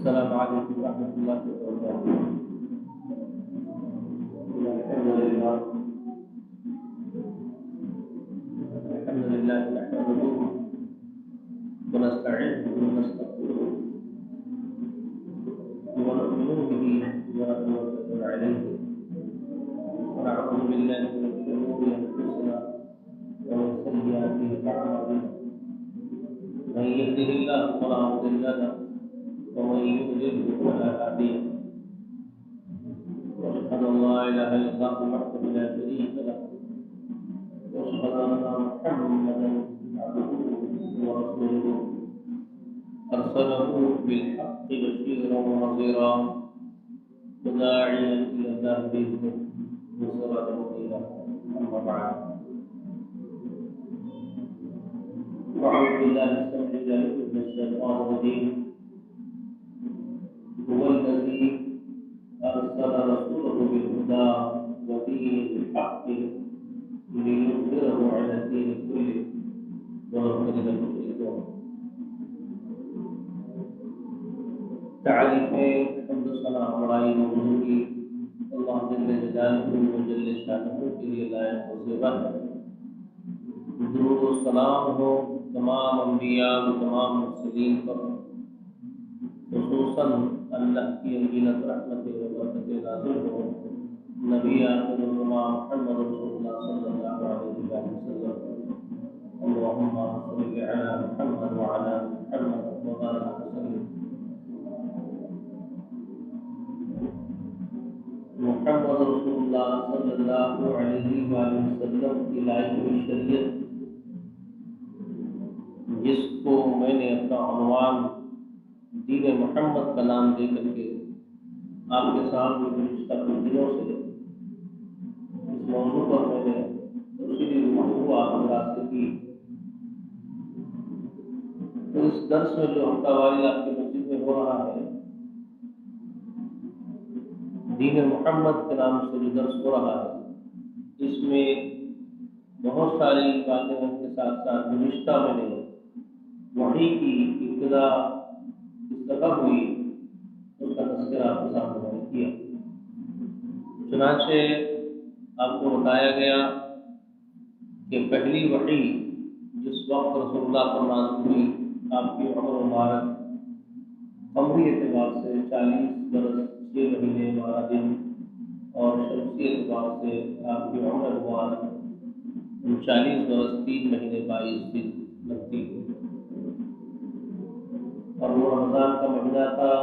السلام عليكم ورحمة الله وبركاته. الحمد لله نحمده ونستعينه ونستغفره ونؤمن به ونتوكل عليه ونعوذ بالله من شرور أنفسنا ومن سيئات أعمالنا. من يهده الله فلا مضل له ومن يضلل فلا هادي له. واشهد ان لا اله الا الله وحده لا شريك له واشهد ان محمدا عبده ورسوله ارسله بالحق بشيرا ونذيرا وداعيا الى الله باذنه وسراجا منيرا. اما بعد اعوذ بالله السميع العليم من الشيطان الرجيم. هو الذي أرسل رسوله بالهدى ودين الحق ليظهره على الدين كله ولو كره المشركون. تعریف حمد و ثنا بڑائی موضوع کی اللہ جل جلالہ و جل شانہ کے لیے لائق و زیبا ہے. درود و سلام ہو تمام انبیاء و تمام مرسلین پر، خصوصاً اللہ کی انگیلت رحمت و برکت نازل ہو نبی آخر الزمان محمد رسول اللہ صلی اللہ علیہ وسلم. اللہم صل علی محمد وعلی محمد وبارک وسلم. محمد رسول اللہ صلی اللہ علیہ وسلم کی لائی ہوئی شریعت، جس کو میں نے اپنا عنوان دین محمد کا نام دے کر کے آپ کے سامنے گزشتہ کچھ دنوں سے اس موضوع پر میں نے تفصیلی گفتگو آپ حضرات سے کی. تو اس درس میں جو ہفتہ واری آپ کی مسجد میں ہو رہا ہے، دین محمد کے نام سے جو درس ہو رہا ہے، اس میں بہت ساری باتیں کے ساتھ ساتھ گزشتہ میں نے وحی کی ابتدا اس طرح ہوئی اس کا تذکرہ آپ کے سامنے میں نے کیا. چنانچہ آپ کو بتایا گیا کہ پہلی وحی جس وقت رسول اللہ پر نازل ہوئی، آپ کی عمر مبارک قمری اعتبار سے 40 برس 6 مہینے 12 دن اور شمسی اعتبار سے آپ کی عمر مبارک 39 برس 3 مہینے 22 دن لگتی ہے. اور وہ رمضان کا مہینہ تھا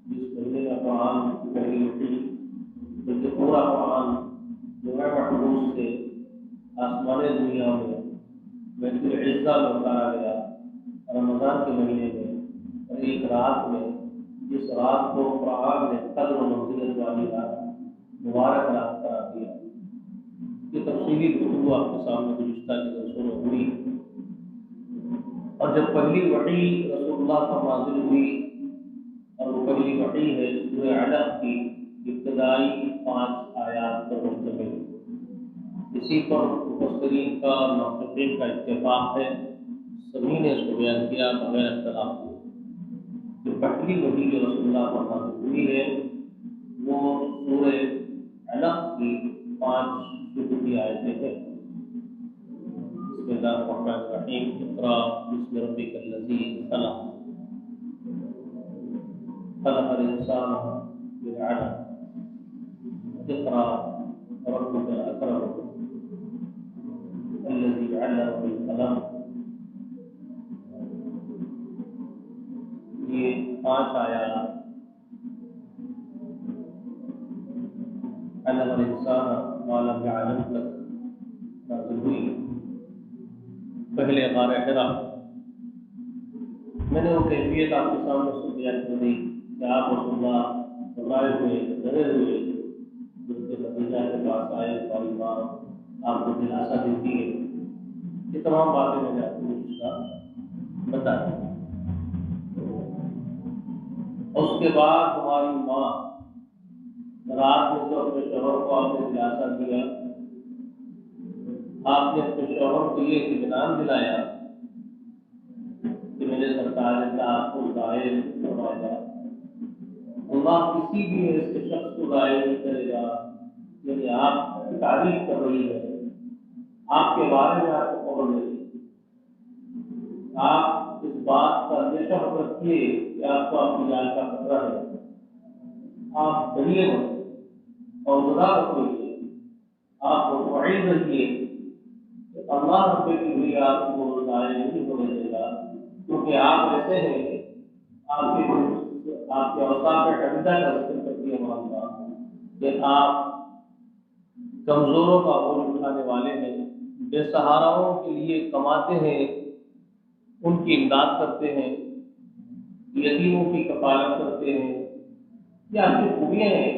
جس مہینے میں قرآن کی پہلی وحی، بلکہ پورا قرآن جو ہے محفوظ سے آسمان دنیا میں بیت العزہ میں اتارا گیا رمضان کے مہینے میں، اور ایک رات میں جس رات کو قرآن نے قدر و منزلت والی رات مبارک رات قرار دیا. یہ تفصیلی گفتگو آپ کے سامنے گزشتہ کے درسوں میں ہوئی. اور جب پہلی وحی رسول اللہ پر نازل ہوئی، اور وہ پہلی وحی ہے سورہ علق کی ابتدائی 5 آیات پر مشتمل، اسی پر مفسرین کا محققین کا اتفاق ہے، سبھی نے اس کو بیان کیا بغیر اختلاف کے کہ پہلی وحی جو رسول اللہ پر نازل ہوئی ہے وہ سورہ علق کی 5 شروع کی آیتیں ہیں. بسم اللہ الرحمن الرحیم. اقرأ بسم ربک الذی خلق خلق الانسان من علق اقرأ وربک الاکرم الذی علم بالقلم. یہ 5 آیات علم الانسان ما لم يعلم تک نازل ہوئی. پہلے غار حرا میں نے وہ کیفیت آپ کے سامنے سے بیان کر دی کہ آپ رسول اللہ گھبرائے ہوئے ڈرے ہوئے جن کے نتیجہ کے پاس آئے باری بار آپ کو دلاسا دیتی ہے. یہ تمام باتیں میں نے آپ کو بتا دی. اس کے بعد ہماری ماں رات میں تو اپنے شوہر کو آپ نے دلاسا دیا، آپ نے اپنے شوہر کو یہ اطمینان دلایا کہ میرے سرکار کا آپ کو ظاہر فرمائے گا اللہ کسی بھی ایسے شخص کو ضائع نہیں کرے گا، یعنی آپ کی تعریف کر رہی ہے، آپ کے بارے میں آپ کو خبر دے رہی ہے، آپ اس بات کا اندیشہ رکھیے کہ آپ کو آپ کی جان کا خطرہ ہے، آپ ڈریے مت اور خدا رکھیے، آپ مطمئن رہیے کہ اللہ رب کی آپ کو ضائع نہیں ہونے دے گا، کیونکہ آپ ایسے ہیں، آپ کے اوصاف حمیدہ کا ذکر کرتی ہے ہماری کہ آپ کمزوروں کا بوجھ اٹھانے والے ہیں، بے سہاراؤں کے لیے کماتے ہیں، ان کی امداد کرتے ہیں، یتیموں کی کفالت کرتے ہیں، یہ آپ کی خوبیاں ہیں۔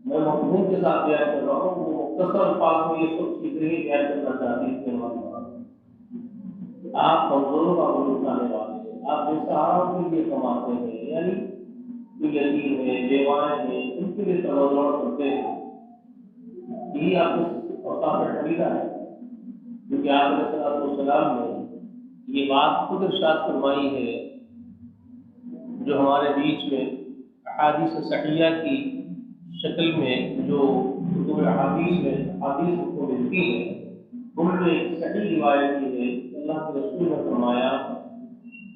میں مفہوم کے ساتھ بیان کر رہا ہوں، وہ مختصر الفاظ میں یہ سب چیزیں ہی بیان کرنا چاہتی تھی ہماری بات۔ آپ کمزوروں کا بوجھ اٹھانے والے ہیں، آپ بے سہاراؤں کے لیے کماتے ہیں، یعنی یتیم ہیں، بیوائیں ہیں، ان کے لیے توجہ کرتے ہیں، یہی آپ کو اوصاف حمیدہ ہے، کیونکہ آپ علیہ السلام نے یہ بات خود ارشاد فرمائی ہے، جو ہمارے بیچ میں احادیث صحیحہ کی شکل میں جو کتب احادیث میں احادیث کو ملتی ہے، ان میں ایک صحیح روایت یہ ہے کہ اللہ کے رسول نے فرمایا،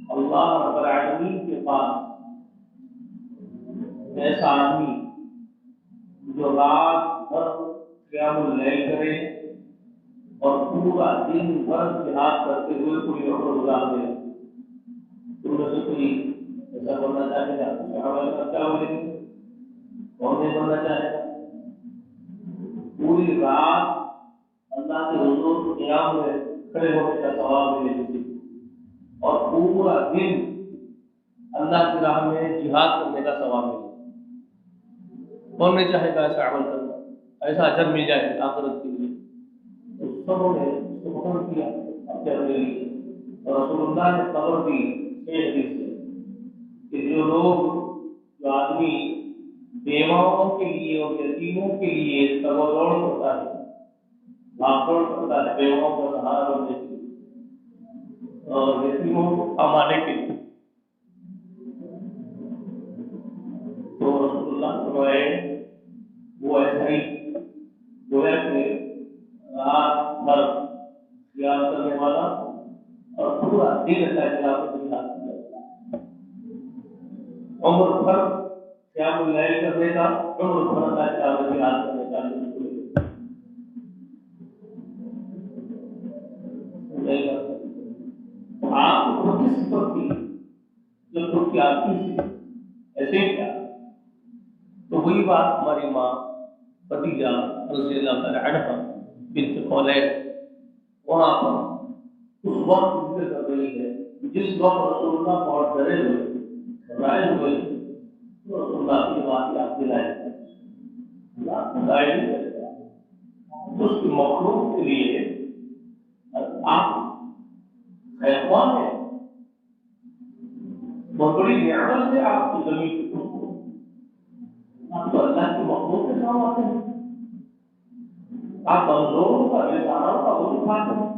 اللہ رب العالمین کے پاس ایسا آدمی جو رات بھر قیام اللیل کرے اور پورا دن بھر جہاد کرتے ہوئے پوری عمر گزار دے، تم میں سے کوئی ایسا بننا چاہے گا؟ صحابہ کیا بولے گے؟ کون نہیں بننا چاہے گا؟ پوری رات اللہ کے حضور قیام میں کھڑے ہونے کا ثواب ملے گی اور پورا دن اللہ کی راہ میں جہاد کرنے کا ثواب ملے گا۔ کون نہیں چاہے گا ایسا عمل کرنا، ایسا اجر مل جائے آخرت کے لیے؟ تو سب نے اس کو پسند کیا اپنے لیے، اور رسول اللہ نے خبر دی ایک حدیث سے کہ جو آدمی بیواؤں کے لیے اور یتیموں کے لیے تگودوڑ کرتا ہے، بھاگ دوڑ کرتا ہے، بیواؤں کا سہارا بننے کے لیے اور یتیموں کو کمانے کے لیے، تو رسول اللہ فرمائے وہ ایسا ہی گویا کہ رات بھر قیام کرنے والا اور پورا دن اللہ کے راہ میں جہاد کرنے والا، عمر بھر قیام اللیل کرنے کا، عمر بھر اللہ کے راہ میں جہاد کرنے کا آپ کو کس صفت تھی جو خود کی آپ کی تھی، ایسے کیا؟ تو وہی بات ہماری ماں خدیجہ رضی اللہ تعالی عنہا بنت خولید وہاں پر اس وقت ذکر کر رہی ہے جس وقت رسول اللہ بہت ڈرے ہوئے گھبرائے ہوئے، تو رسول اللہ کی بات یاد دلائے، اللہ کو ضائع نہیں کرے گا، اس کی مخلوق کے لیے آپ خیرخواہ ہیں، بہت بڑی نعمت ہے آپ کی زمین کو، آپ تو اللہ کی مخلوق کے کام آتے ہیں، آپ کمزوروں کا بے سہاراؤں کا بوجھ اٹھاتے ہیں،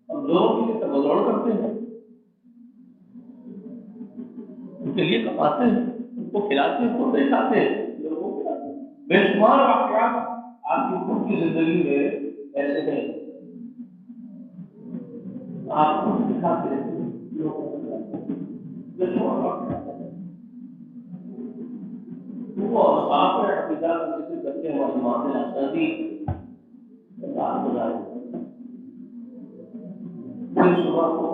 کمزوروں کے لیے تبدوڑ کرتے ہیں، ان کے لیے کماتے ہیں، ان کو کھلاتے ہیں، خود نہیں کھاتے ہیں، لوگوں کو کھلاتے ہیں۔ بے شمار واقعات آپ کی خود کی زندگی میں ایسے ہیں، آپ خود کھاتے ہیں، لوگوں کو کھلاتے ہیں، بے شمار واقعات ہیں۔ وہ اوصاف عقیدہ کا ذکر کرتے ہیں ہماری ماں نے آزادی رات گزاری پوری صبح کو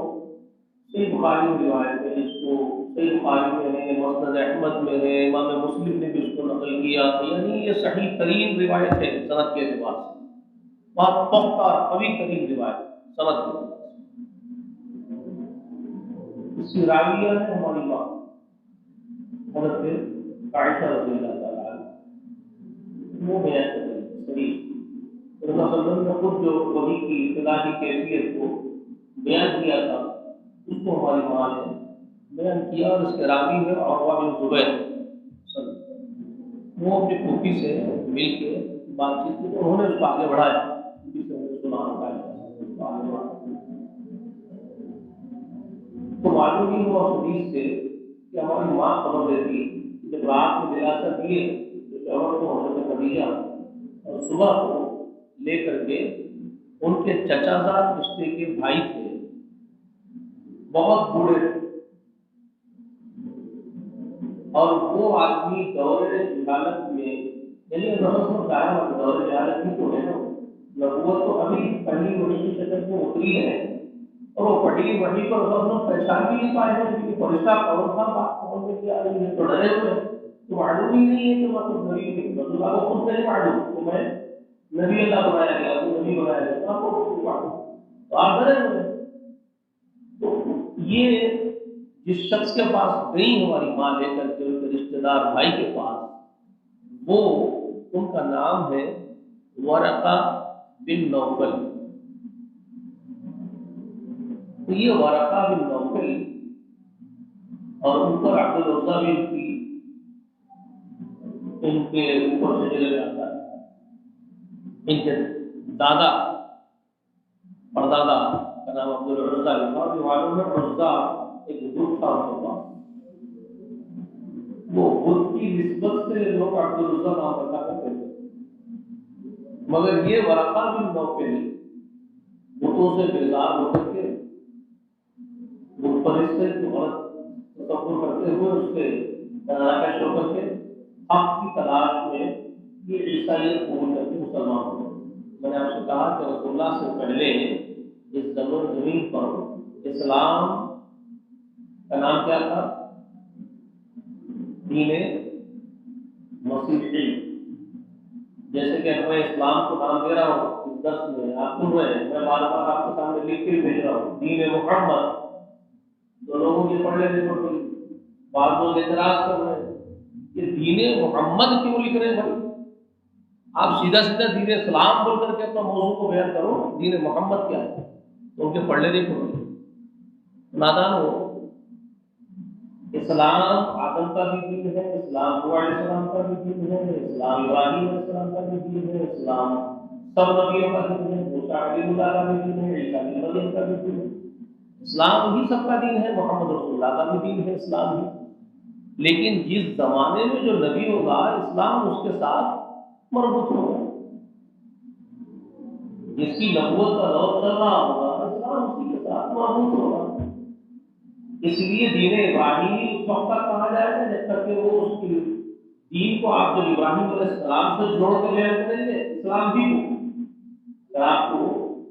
صحیح بخاری میں روایت ہے، اس کو صحیح بخاری میں ہے، مسند احمد میں ہے، امام مسلم نے بھی اس کو نقل کیا، یعنی یہ صحیح ترین روایت ہے سند کے اعتبار سے، بہت پختہ اور قوی ترین روایت سند کے اعتبار سے۔ اس کی راویہ ہے ہماری ماں حضرت عائشہ رضی اللہ تعالیٰ عنہا، وہ بیان کر رہی ہے صحیح رسول اللہ صلی اللہ علیہ وسلم نے خود جو وحی کی ابتدا کی کیفیت کو بیان کیا تھا، اس کو ہماری ماں نے بیان کیا، اور اس کے راوی ہے عروہ بن زبیر، وہ اپنی پھوپھی سے مل کے بات چیت کی، انہوں نے اس کو آگے بڑھایا، پھوپھی سے انہوں نے سنا اس کو آگے بڑھایا، تو معلوم ہی ہوا اس حدیث سے کہ ہماری ماں خبر دیتی جب رات میں دلاسا دیے تو شوہر کو حضرت خدیجہ اور صبح کو لے کر کے ان کے چچا زاد رشتے کے بھائی تھے، بہت بوڑھے تھے، اور وہ آدمی دور جہالت میں، یعنی دور جہالت ہی تو ہے نا، نبوت تو ابھی پہلی وحی کی شکل میں اتری ہے، اور وہ پہلی وحی کو پہچان بھی نہیں پائے ہیں کہ فرشتہ کون تھا، بات سمجھ میں کیا رہی ہے، تو ڈرے ہوئے ہیں، تو معلوم ہی نہیں ہے کہ میں خود نبی ہوں، رسول اللہ کو خود نہیں معلوم کہ میں نبی اللہ بنایا گیا، نبی بنایا گیا، تو آپ کو خود نہیں معلوم، تو آپ ڈرے ہوئے ہیں۔ تو یہ جس شخص کے پاس گئی ہماری ماں لے کر کے ان کے رشتے دار بھائی کے پاس، وہ ان کا نام ہے ورقہ بن نوفل۔ تو یہ ورقہ بن نوفل اور اوپر عبد العزیٰ بن کی ان کے اوپر سے چلے جاتا ہے، ان کے دادا پردادا کا نام عبد العزیٰ تھا، اور معلوم ہے عزیٰ ایک بت تھا ان کے پاس، وہ بت کی نسبت سے لوگ عبد العزیٰ نام رکھا کرتے تھے، مگر یہ ورقہ بن نوفل بتوں سے بیزار ہو کر کے بت پرست کو غلط تصور کرتے ہوئے اس سے کش ہو کر کے حق کی تلاش میں یہ عیسائیت قبول کر کے مسلمان ہو گئے۔ میں نے آپ سے کہا کہ رسول اللہ سے پہلے اس زمین پر اسلام کا نام کیا تھا؟ دین مسیحی۔ جیسے کہ میں اسلام کو نام دے رہا ہوں اس درس میں، آپ سن رہے ہیں، میں بار بار آپ کے سامنے لکھ کے بھیج رہا ہوں، دین محمد۔ تو لوگوں کی پڑھ لینے پڑ گئی، بعض لوگ اعتراض کر رہے ہیں کہ دین محمد کیوں لکھ رہے ہیں بھائی؟ آپ سیدھا سیدھا دین اسلام بول کر کے اپنا موضوع کو بیان کرو، دین محمد کیا ہے؟ تو ان کے پڑھ لینے پڑ گئی، نادان ہو۔ اسلام آدم کا بھی دین ہے، اسلام نوح علیہ السلام کا بھی دین ہے، اسلام ابراہیم علیہ السلام کا بھی دین ہے، اسلام سب نبیوں کا دین ہے، موسیٰ علیہ اللہ کا بھی دین ہے، عیسیٰ ابن مریم کا بھی دین ہے، اسلام ہی سب کا دین ہے، محمد رسول اللہ کا بھی دین ہے، اسلام ہی۔ لیکن جس زمانے میں جو نبی ہوگا اسلام اس کے ساتھ مربوط ہوگا، جس کی نبوت کا دور چل رہا ہوگا اسلام اسی کے ساتھ مربوط ہوگا۔ اس لیے دین ابراہیمی اس وقت تک کہا جائے گا جب تک کہ وہ اس کی دین کو آپ جب ابراہیم علیہ السلام سے جوڑ کے بیان کریں گے اسلام بھی ہو۔ اگر آپ کو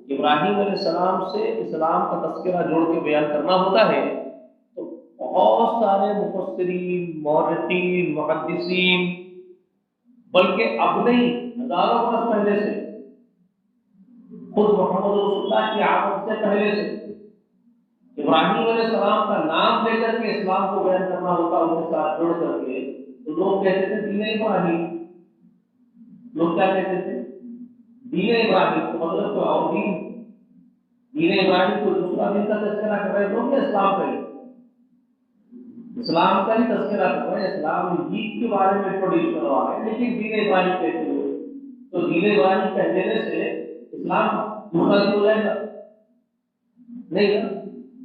ابراہیم علیہ السلام سے اسلام کا تذکرہ جوڑ کے بیان کرنا ہوتا ہے تو بہت سارے مفسرین، مورخین، محدثین، بلکہ اب نہیں ہزاروں برس پہلے سے، خود محمد رسول اللہ کی آمد سے پہلے سے ابراہیم علیہ السلام کا نام لے کر کے اسلام کو بیان کرنا ہوتا ان کے ساتھ جوڑ کر کے، تو لوگ کہتے تھے دین ابراہیم۔ لوگ کیا کہتے تھے؟ دین ابراہیم، تو مطلب کوئی اور دین ابراہیم کو دوسرا دین کا تذکرہ کر رہے لوگ، اسلام کا ہی، اسلام کا ہی تذکرہ کر رہے ہیں، اسلام ہی کے بارے میں انٹروڈیوس کروا رہے ہیں، لیکن دین ابراہیم کہتے ہوئے تو دین ابراہیم کہہ دینے سے اسلام دوسرا دین ہو جائے گا؟ نہیں نا،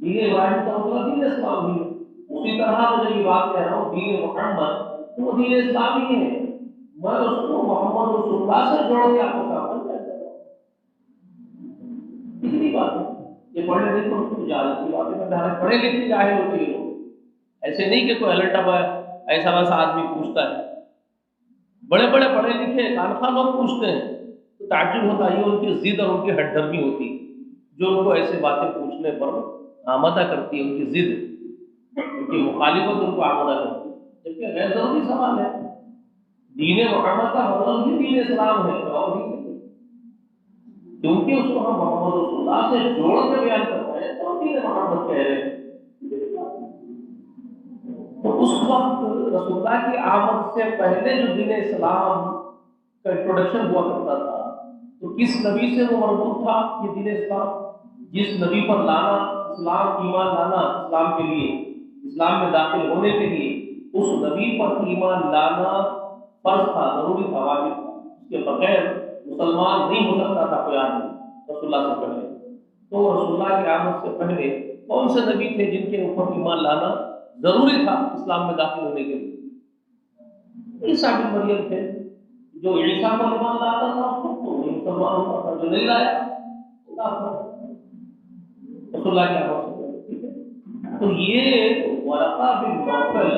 دین ابراہیم کا مطلب دین اسلام ہی ہے۔ اسی طرح میں جب یہ بات کہہ رہا ہوں دین محمد، تو وہ دین اسلام ہی ہے، میں اس کو محمد رسول اللہ سے جوڑ کے آپ کو سامنے بیان کر رہا ہوں۔ اتنی بات ہے، یہ پڑھے لکھے اس کو جاہل کی بات ہے، پڑھے لکھے جاہل ہوتے ہیں لوگ، ایسے نہیں کہ کوئی الٹا ہوا ایسا ویسا آدمی پوچھتا ہے، بڑے بڑے پڑھے لکھے کانخواہ لوگ پوچھتے ہیں تو تعجب ہوتا ہے، یہ ان کی ضد اور ان کی ہٹ دھرمی ہوتی ہے جو ان کو ایسے باتیں پوچھنے پر آمادہ کرتی ہے، ان کی ضد، ان کی مخالفت ان کو آمادہ کرتی ہے، جبکہ غیر ضروری سوال ہے۔ دین محمد کا مطلب ہی دین اسلام ہے اور دین نہیں، کیونکہ اس کو ہم محمد رسول اللہ سے جوڑ کے بیان کرتے ہیں تو دین محمد کہہ رہے ہیں۔ تو اس وقت رسول اللہ کی آمد سے پہلے جو دین اسلام کا انٹروڈکشن ہوا کرتا تھا تو کس نبی سے وہ مربوط تھا یہ دین اسلام؟ جس نبی پر لانا اسلام، ایمان لانا اسلام کے لیے، اسلام میں داخل ہونے کے لیے اس نبی پر ایمان لانا فرض تھا، ضروری تھا، واجب تھا، اس کے بغیر مسلمان نہیں ہو سکتا تھا کوئی آدمی رسول اللہ سے پہلے۔ تو رسول اللہ کی آمد سے پہلے کون سے نبی تھے جن کے اوپر ایمان لانا ضروری تھا اسلام میں داخل ہونے کے لیے؟ عیسیٰ بن مریم تھے، جو عیسیٰ پر ایمان لاتا تھا اس کو تو وہی مسلمان ہوتا تھا، جو نہیں لایا رسول اللہ کی آمد سے، ٹھیک ہے؟ تو یہ ورقہ بن نوفل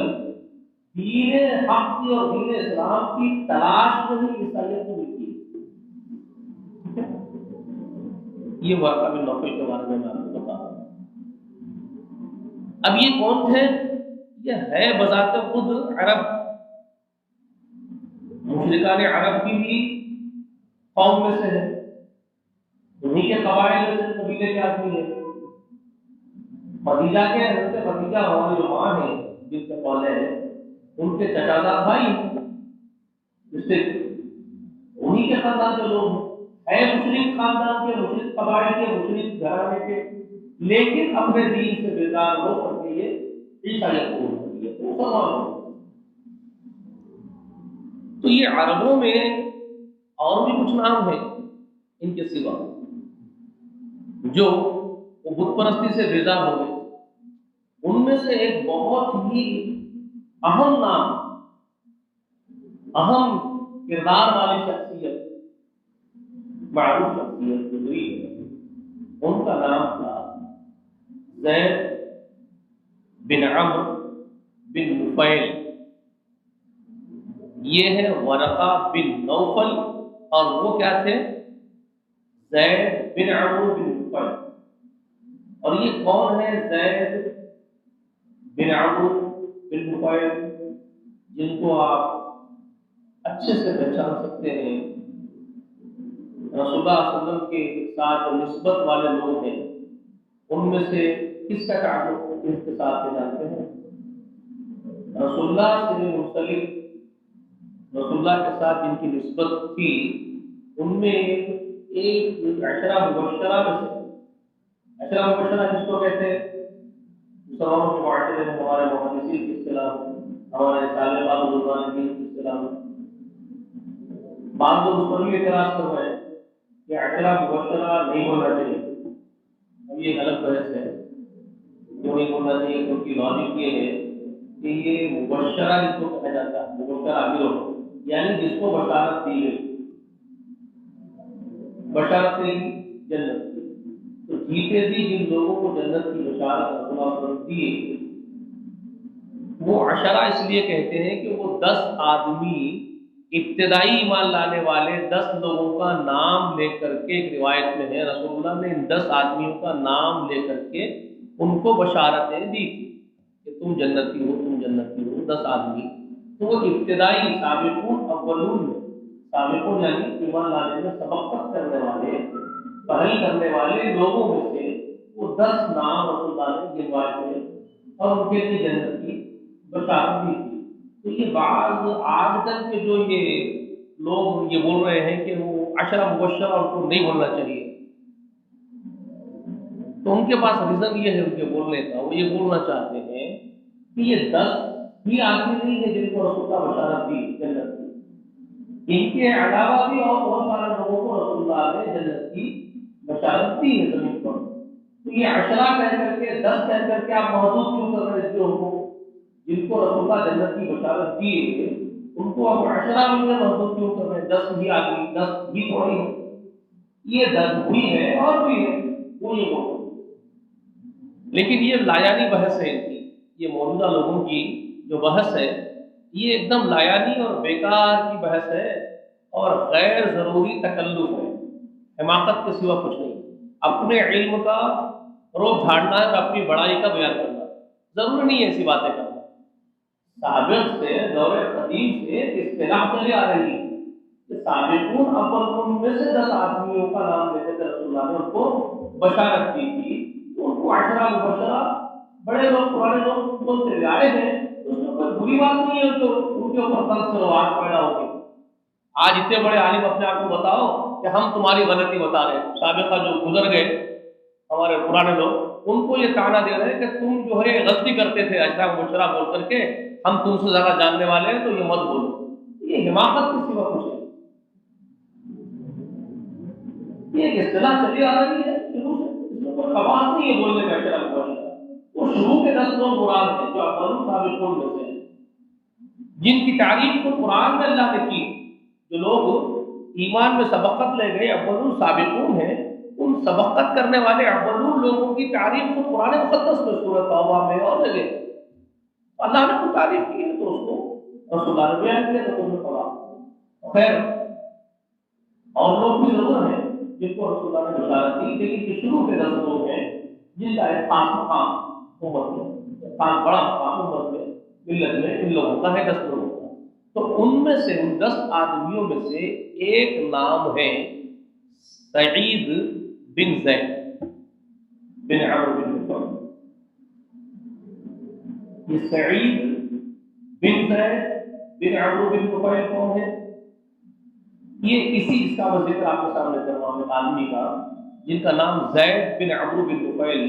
دین حق کی اور دین اسلام کی تلاش میں ہی عیسائیت کو ملتی ہے۔ یہ ورقہ بن نوفل کے بارے میں آپ کو بتا رہا ہوں۔ اب یہ کون تھے؟ یہ ہے بذات خود عرب، مشرکان عرب کی بھی قوم میں سے ہے، انہیں کے قبائل میں سے قبیلے کے آدمی ہیں۔ خدیجہ کے حضرت خدیجہ ہماری جو ماں ہیں جن سے پہلے ہیں، ان کے چچازاد بھائی ہیں، جس سے انہیں کے خاندان کے لوگ ہیں، مشرک خاندان کے، مشرک قبائل کے، مشرک گھرانے کے، لیکن اپنے دین سے بیزار ہو کر کے یہ عیسائیت قبول کر لیا، مسلمان ہو۔ تو یہ عربوں میں اور بھی کچھ نام ہیں ان کے سوا جو وہ بت پرستی سے بیزار ہو گئے۔ ان میں سے ایک بہت ہی اہم نام، اہم کردار والی شخصیت، معروف شخصیت گزری ہے، ان کا نام تھا زید بن عمرو بن نفیل۔ یہ ہے ورقہ بن نوفل، اور وہ کیا تھے؟ زید بن عمرو بن نفیل۔ اور یہ کون ہے زید بن عمرو بن نفیل، جن کو آپ اچھے سے پہچان سکتے ہیں؟ رسول اللہ صلی اللہ علیہ وسلم کے ساتھ نسبت والے لوگ ہیں، ان میں سے کس کا تعلق اس کے ساتھ ہے جانتے ہیں؟ رسول اللہ سے منسلک، رسول اللہ کے ساتھ جن کی نسبت تھی، ان میں ایک عشرہ مبشرہ میں سے، عشرہ مبشرہ جس کو کہتے ہیں مسلمانوں کے معاشرے میں، ہمارے محدثین کی اصطلاح، ہمارے سابقہ بزرگان دین کی اصطلاح، بعض لوگ اس پر بھی اعتراض کر رہے ہیں کہ عشرہ مبشرہ نہیں بولنا چاہیے۔ اب یہ غلط بحث ہے، کیوں نہیں بولنا چاہیے؟ کیونکہ لاجک یہ ہے کہ یہ مبشرہ جس کو کہا جاتا ہے، مبشرہ گروہ، یعنی جس کو بشارت دی گئی، بشارت جنت کی۔ تو جیتے جی جن لوگوں کو جنت کی بشارت رسول اللہ صلی اللہ علیہ وسلم دی، وہ عشرہ اس لیے کہتے ہیں کہ وہ 10 آدمی، ابتدائی ایمان لانے والے 10 لوگوں کا نام لے کر کے، ایک روایت میں ہے رسول اللہ نے ان 10 آدمیوں کا نام لے کر کے ان کو بشارتیں دی تھی کہ تم جنتی ہو، تم جنتی ہو، 10 آدمی۔ تو وہ ابتدائی سابقون اولون میں، سابقون یعنی ایمان لانے میں سبقت کرنے والے، پہل کرنے والے لوگوں میں سے وہ 10 نام رسول اللہ نے گنوائے تھے اور ان کے لیے جنت کی بشارت دی تھی۔ تو یہ بعض آج کل کے جو یہ لوگ یہ بول رہے ہیں کہ وہ عشرہ مبشرہ ان کو نہیں بولنا چاہیے، تو ان کے پاس ریزن یہ ہے ان کے بولنے کا، وہ یہ بولنا چاہتے ہیں کہ یہ 10 ہی آدمی نہیں ہے جن کو رسول اللہ بشارت دی جنت کی، ان کے علاوہ بھی اور بہت سارے لوگوں کو رسول اللہ نے جنت کی بشارت دی ہے زمین پر۔ تو یہ عشرہ کہہ کر کے، 10 کہہ کر کے آپ محدود کیوں کر رہے ہیں اس لوگوں کو؟ جن کو رسول اللہ جنت کی بشارت دی ہے ان کو آپ عشرہ میں محدود کیوں کر رہے ہیں؟ 10 ہی آدمی، 10 ہی تھوڑی ہے، یہ 10 بھی ہے اور بھی ہے، وہ یہ بولتے ہیں۔ لیکن یہ لایانی بحث ہے ان کی، یہ موجودہ لوگوں کی جو بحث ہے، یہ ایک دم لایانی اور بیکار کی بحث ہے اور غیر ضروری تکلف ہے، حماقت کے سوا کچھ نہیں۔ اپنے علم کا روب جھاڑنا ہے اور اپنی بڑائی کا بیان کرنا ہے، ضروری نہیں ہے ایسی باتیں کرنا۔ سابق سے، دور قدیم سے اصطلاح چلی آ رہی ہے کہ سابقون اولون میں سے 10 آدمیوں کا نام لیتے تھے رسول اللہ نے، ان کو بشارت دی تھی، ان کو عشرہ مبشرہ بڑے لوگ، پرانے لوگ بولتے آئے ہیں، اس میں کوئی بری بات نہیں ہے جو ان کے اوپر طرز کرو آج پیدا ہو کے۔ آج اتنے بڑے عالم اپنے آپ کو بتاؤ کہ ہم تمہاری غلطی بتا رہے ہیں، سابقہ جو گزر گئے ہمارے پرانے لوگ، ان کو یہ طعنہ دے رہے ہیں کہ تم جو ہے غلطی کرتے تھے عشرہ مبشرہ بول کر کے، ہم تم سے زیادہ جاننے والے ہیں تو یہ مت بولو۔ یہ حماقت کے سوا کچھ نہیں، یہ ایک اصطلاح چلی آ رہی ہے شروع سے، اس میں کوئی قباحت نہیں ہے بولنے کا عشرہ مبشرہ۔ وہ شروع کے 10 لوگ مراد ہیں جو اولون سابقون میں سے ہیں۔ جن کی تعریف کو قرآن میں اللہ نے کی، جو لوگ ایمان میں سبقت لے گئے اولون سابقون ہیں، ان سبقت کرنے والے اولون لوگوں کی تعریف کو قرآن مقدس میں سورۃ توبہ میں اور جگہ اللہ نے کوئی تعریف کی ہے تو اس کو رسول اللہ نے بیان کیا تو تم نے پڑھا۔ خیر، اور لوگ بھی ضرور ہیں جن کو رسول اللہ نے بشارت دی، لیکن جو شروع کے 10 لوگ ہیں جن کا ایک خاص مقام امت میں، خاص بڑا مقام امت میں، ملت میں، ان لوگوں کا ہے 10 لوگوں کا۔ تو ان میں سے ان 10 آدمیوں میں سے ایک نام ہے سعید بن زید بن عمرو بن نفیل۔ یہ سعید بن زید بن عمرو بن نفیل کون ہے؟ یہ اسی جس کا میں ذکر آپ کے سامنے کر رہا ہوں، ایک آدمی کا جن کا نام زید بن عمرو بن نفیل،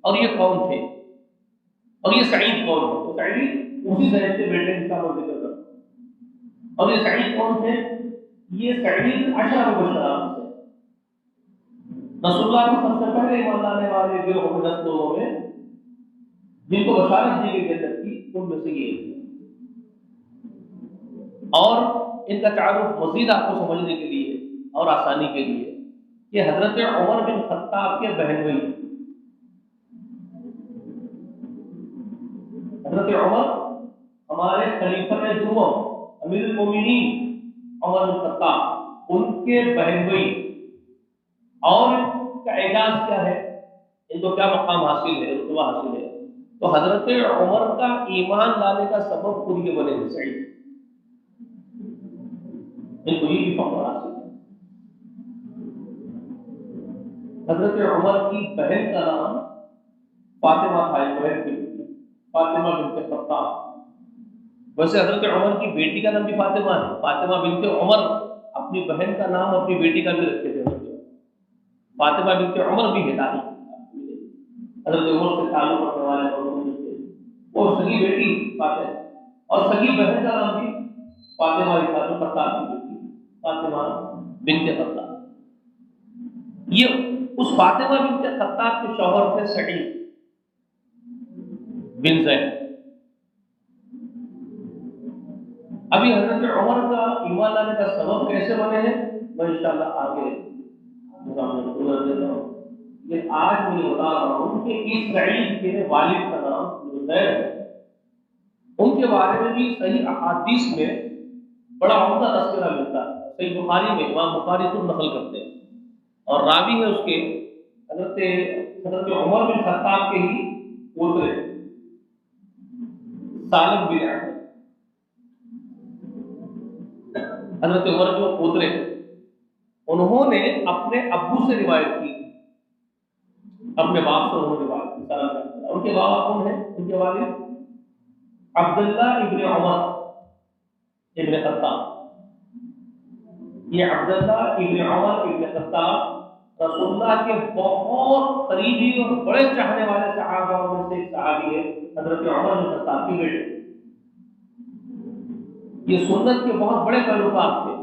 اور یہ کون تھے اور یہ سعید کون ہے؟ تو سعید اسی زید کے بیٹے جس کا میں ذکر کر رہا ہوں، اور یہ سعید کون تھے؟ یہ سعید عشرہ مبشرہ سے رسول اللہ کو سب سے پہلے ایمان لانے والے گروہ میں 10 لوگوں میں جن کو بشارت دی گئی جنت کی، ان میں سے یہ تھے۔ اور ان کا تعارف مزید آپ کو سمجھنے کے لیے اور آسانی کے لیے، یہ حضرت عمر بن خطاب کے بہن بھائی ہیں۔ حضرت عمر ہمارے خلیفہ دوم امیر المومنین عمر بن خطاب، ان کے بہن بھائی، اور ان کا اعزاز کیا ہے، ان کو کیا مقام حاصل ہے، رتبہ حاصل ہے؟ تو حضرت عمر کا ایمان لانے کا سبب خود یہ بنے سعید، ان کو یہ بھی فخر حاصل ہے۔ حضرت عمر کی بہن کا نام فاطمہ تھا، ایک بہن تھی فاطمہ بنت خطاب۔ ویسے حضرت عمر کی بیٹی کا نام بھی فاطمہ ہے، فاطمہ بنت عمر اپنی بہن کا نام اپنی بیٹی کا بھی رکھتے تھے۔ فاطمہ بنت عمر بھی ہے تاریخ حضرت عمر سے تعلق رکھنے والے لوگوں میں سے، وہ سگی بیٹی فاطمہ، اور سگی بہن کا نام بھی فاطمہ ہی تھا، جو خطاب کی بیٹی فاطمہ بنت خطاب۔ یہ اس فاطمہ بنت خطاب کے شوہر تھے سعید بن زید۔ ابھی حضرت عمر کا ایمان لانے کا سبب کیسے بنے ہیں میں انشاءاللہ آگے گزار دیتا ہوں، لیکن آج میں یہ بتا رہا ہوں کہ اس سعید کے والد کا نام جو زید ہے، ان کے بارے میں بھی صحیح احادیث میں بڑا عمدہ تذکرہ ملتا ہے۔ صحیح بخاری میں امام بخاری خود نقل کرتے ہیں، اور راوی ہے اس کے حضرت عمر بن خطاب کے ہی پوترے سالم بن عمر۔ حضرت عمر کے پوترے، انہوں نے اپنے ابو سے روایت کی، اپنے باپ سے انہوں نے روایت کی سالم بن عمر۔ ان کے بابا کون ہیں؟ ان کے والد عبداللہ ابن عمر ابن خطاب۔ یہ عبداللہ ابن عمر ابن خطاب رسول اللہ کے بہت قریبی اور بڑے چاہنے والے صحابہ میں سے ایک صحابی ہے، حضرت عمر بن خطاب کے بیٹے۔ یہ سنت کے بہت بڑے پیروکار تھے،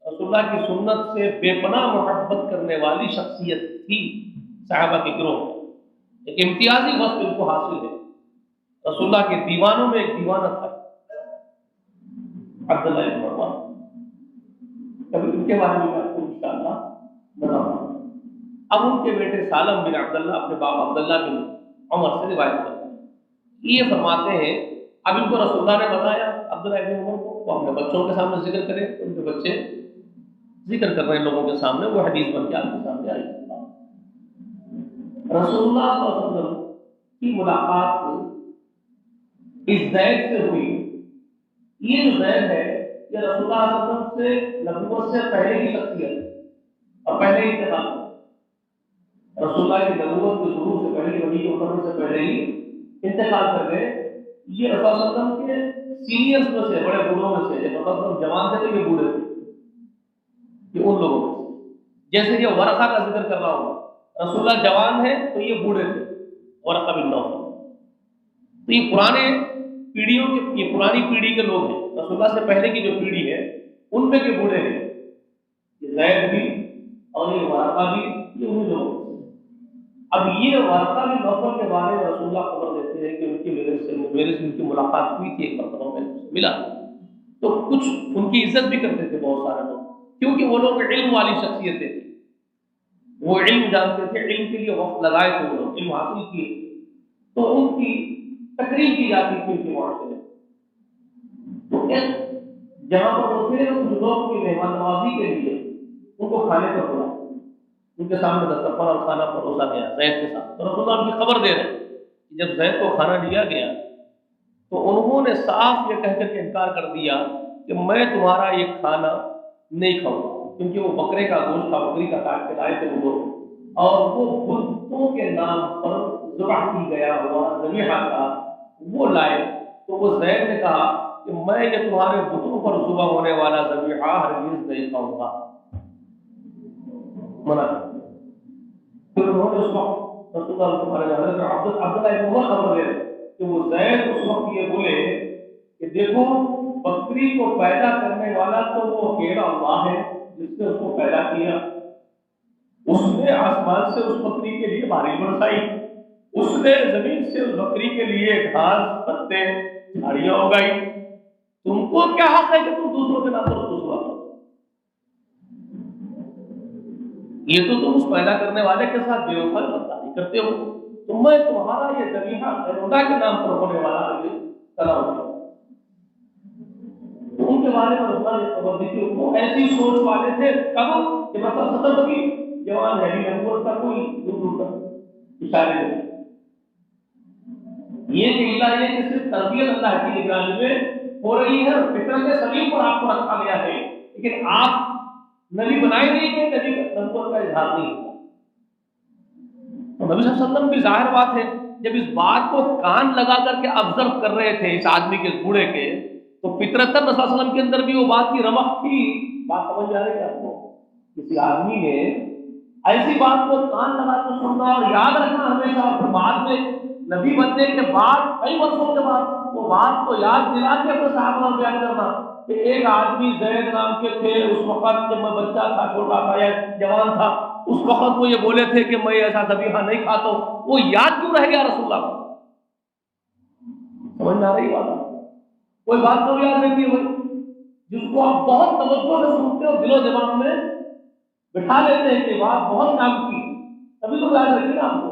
رسول اللہ کی سنت سے بے پناہ محبت کرنے والی شخصیت تھی صحابہ کے گروہ میں۔ ایک امتیازی وصف ان کو حاصل ہے، رسول اللہ کے دیوانوں میں ایک دیوانہ تھا عبداللہ ابن عمر۔ کبھی ان کے بارے میں آپ کو انشاءاللہ بتاؤں گا۔ اب ان کے بیٹے سالم بن عبداللہ اپنے باپ عبداللہ بن عمر سے روایت کرتے ہیں، یہ فرماتے ہیں اب ان کو رسول اللہ نے بتایا عبداللہ ابن عمر کو، وہ اپنے بچوں کے سامنے ذکر کریں، ان کے بچے ذکر کر رہے ہیں لوگوں کے سامنے، وہ حدیث بن کے آپ کے سامنے آئی۔ رسول اللہ صلی اللہ علیہ وسلم کی ملاقات اس زید سے ہوئی۔ یہ جو زید ہے یہ رسول اللہ صلی اللہ علیہ وسلم سے نبوت سے پہلے کی شخصیت ہے اور پہلے ہی انتقال، رسول اللہ کی نبوت کے ظہور سے پہلے، وحی کے اترنے سے پہلے ہی انتقال کر گئے۔ یہ رسول اللہ صلی اللہ علیہ وسلم کے سینئرز میں سے، بڑے بوڑھوں میں سے، جب رسول اللہ صلی اللہ علیہ وسلم جوان تھے تو یہ بوڑھے تھے، یہ ان لوگوں میں سے۔ جیسے یہ ورقہ کا ذکر کر رہا ہوں، رسول اللہ جوان ہے تو یہ بوڑھے تھے، ورقہ بن نوفل۔ تو یہ پرانے پیڑھیوں کے، یہ پرانی پیڑھی کے لوگ ہیں، رسول اللہ سے پہلے کی جو پیڑھی ہے ان میں کے بوڑھے ہیں، یہ زید بھی اور یہ ورقہ بھی، یہ انہی لوگوں سے۔ اب یہ ورقہ بن نوفل کے بارے میں رسول اللہ خبر دیتے ہیں کہ ان کی میرے سے ان کی ملاقات ہوئی تھی، ایک مرتبہ میں ان سے ملا تھا، تو کچھ ان کی عزت بھی کرتے تھے بہت سارے لوگ، کیونکہ وہ لوگ علم والی شخصیتیں تھیں، وہ علم جانتے تھے، علم کے لیے وقت لگائے تھے، وہ لوگ علم حاصل کیے تھے، تو ان کی تقریر کی جاتی تھی ان کے معاشرے میں۔ تو جہاں پر وہ تھے کچھ لوگ کی مہمان نوازی کے لیے ان کو کھانے پر بلا، ان کے سامنے دسترخوان اور کھانا پروسا گیا زید کے ساتھ، تو رسول اللہ ان کی خبر دے رہے ہیں کہ جب زید کو کھانا دیا گیا تو انہوں نے صاف یہ کہہ کر کے انکار کر دیا کہ میں تمہارا یہ کھانا نہیں کھاؤں گا، کیونکہ وہ بکرے کا گوشت تھا، بکری کا کاٹ کے لائے تھے وہ، اور وہ بتوں کے نام پر ذبح کی گیا ہوا ذبیحہ تھا وہ لائے، تو وہ زید نے کہا کہ میں یہ تمہارے بتوں پر ذبح ہونے والا ذبیحہ ہرگز نہیں کھاؤں گا، منع کر دیا۔ پھر انہوں نے اس وقت رسول اللہ کے بارے میں حضرت عبداللہ ابن عمر خبر دے رہے کہ وہ زید اس وقت یہ بولے کہ دیکھو بکری کو پیدا کرنے والا تو وہ اکیلا اللہ ہے جس نے اس کو پیدا کیا، اس نے آسمان سے اس بکری کے لیے بارش برسائی، اس نے زمین سے اس بکری کے لیے گھاس پتے جھاڑیاں اگائی، تم کو کیا حق ہے کہ تم دوسروں کے نام پر اس کو ذبح کرو؟ یہ تو تم اس پیدا کرنے والے کے ساتھ بے وفائی غداری کرتے ہو، تو میں تمہارا یہ ذبیحہ خدا کے نام پر ہونے والا سلام ہوں۔ ان کے بارے میں رسول نے خبر دی کہ وہ ایسی سوچ والے تھے کب کہ مثلا 70 کی جوان ہے نبوت کا کوئی دور دور تک اشارے نہیں، یہ کہ اللہ یہ کہ صرف تربیت اللہ کی نگرانی میں ہو رہی ہے اور فطرت سلیم پر آپ کو رکھا گیا ہے، لیکن آپ نبی بنائے نہیں گئے، نبی نبوت کا اظہار نہیں ہوا۔ تو نبی صلی اللہ علیہ وسلم بھی ظاہر بات ہے جب اس بات کو کان لگا کر کے آبزرو کر رہے تھے اس آدمی کے، اس بوڑھے کے، تو فطرتاً رسول اللہ علیہ وسلم کے اندر بھی وہ بات کی رمق تھی۔ بات سمجھ جا رہی ہے آپ کو؟ کسی آدمی نے ایسی بات کو کان لگا کر سننا اور یاد رکھنا ہمیشہ، اور بعد میں نبی بننے کے بعد کئی برسوں کے بعد وہ بات کو یاد دلا کے اپنے صحابہ کو بیان کرنا کہ ایک آدمی زید نام کے تھے، اس وقت جب میں بچہ تھا، چھوٹا تھا یا جوان تھا، اس وقت وہ یہ بولے تھے کہ میں ایسا ذبیحہ نہیں کھاتا ہوں، وہ یاد کیوں رہ گیا رسول اللہ کو؟ سمجھ میں آ رہی بات؟ کوئی بات تو یاد رہتی ہے بھائی جس کو آپ بہت توجہ سے سنتے ہو، دل و دماغ میں بٹھا لیتے ہیں کہ بات بہت کام کی، تبھی تو یاد رہتی ہے نا آپ کو،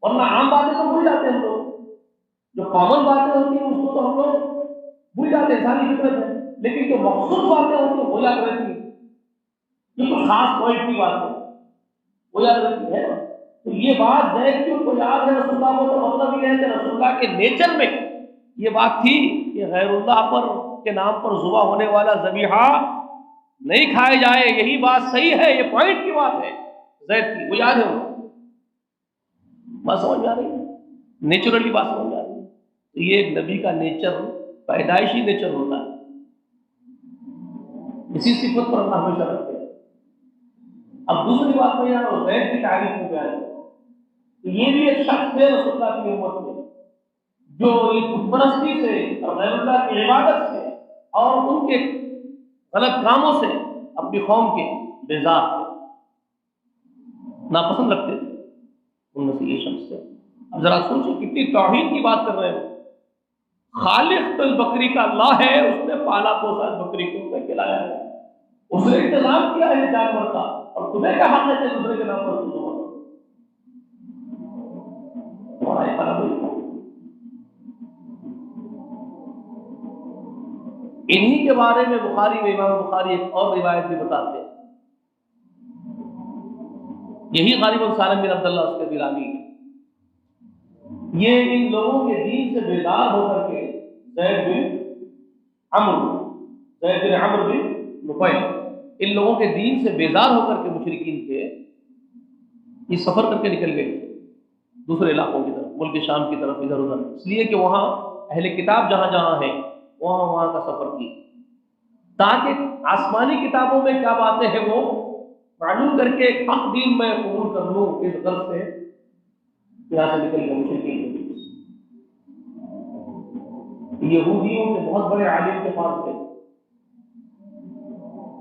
ورنہ عام باتیں تو بھول جاتے ہیں ہم لوگ، جو کامن باتیں ہوتی ہیں اس کو تو ہم لوگ بھول جاتے ہیں، ساری فطرت ہے، لیکن جو مخصوص باتیں ہوتی ہیں وہ یاد رہتی ہیں، جو خاص پوائنٹ کی بات ہے وہ یاد رہتی ہے۔ تو یہ بات زید کی ان کو یاد ہے رسول اللہ کو، تو مطلب یہ ہے کہ رسول اللہ کے نیچر میں یہ بات تھی کہ غیر اللہ پر کے نام پر ذبح ہونے والا ذبیحہ نہیں کھائے جائے، یہی بات صحیح ہے، یہ پوائنٹ کی بات ہے زید کی، وہ یاد ہے ان کو۔ بات سمجھ میں آ رہی ہے؟ نیچرلی بات سمجھ میں آ رہی ہے؟ تو یہ ایک نبی کا نیچر، پیدائشی نیچر ہوتا ہے، اسی صفت پر اللہ ہمیشہ رکھتے ہیں۔ اب دوسری بات میں یہاں زید کی تعریف میں بیان ہے کہ یہ بھی ایک شخص ہے رسول اللہ کی امت میں جو یہ بت پرستی سے اور غیر اللہ کی عبادت سے اور ان کے غلط کاموں سے اپنی قوم کے بیزار تھے، ناپسند رکھتے تھے، ان میں سے یہ شخص ہے۔ اب ذرا سوچیں کتنی توحید کی بات کر رہے ہیں، خالق تو اس بکری کا اللہ ہے، اس نے پالا پوسا اس بکری کو، اس نے کھلایا ہے، اس نے انتظام کیا ہے جانور کا، اور تمہیں کیا حق ہے کہ دوسرے کے نام پر تم تمہارا یہ خراب ہوئی۔ انہی کے بارے میں بخاری میں امام بخاری ایک اور روایت بھی بتاتے ہیں، یہی غالب سالم بن عبداللہ اس کے بھی راوی ہے، یہ ان لوگوں کے دین سے بیدار ہو کر کے زید بن عمرو بن نفیل، ان لوگوں کے دین سے بیزار ہو کر کے مشرکین کے یہ سفر کر کے نکل گئے تھے دوسرے علاقوں کی طرف، ملک شام کی طرف، ادھر ادھر، اس لیے کہ وہاں اہل کتاب جہاں جہاں ہیں وہاں کا سفر کی، تاکہ آسمانی کتابوں میں کیا باتیں ہیں وہ معلوم کر کے ایک حق دین میں قبول کر لوں، اس غرض سے یہاں سے نکل گئے مشرکین۔ یہودیوں کے بہت بڑے عالم کے پاس گئے،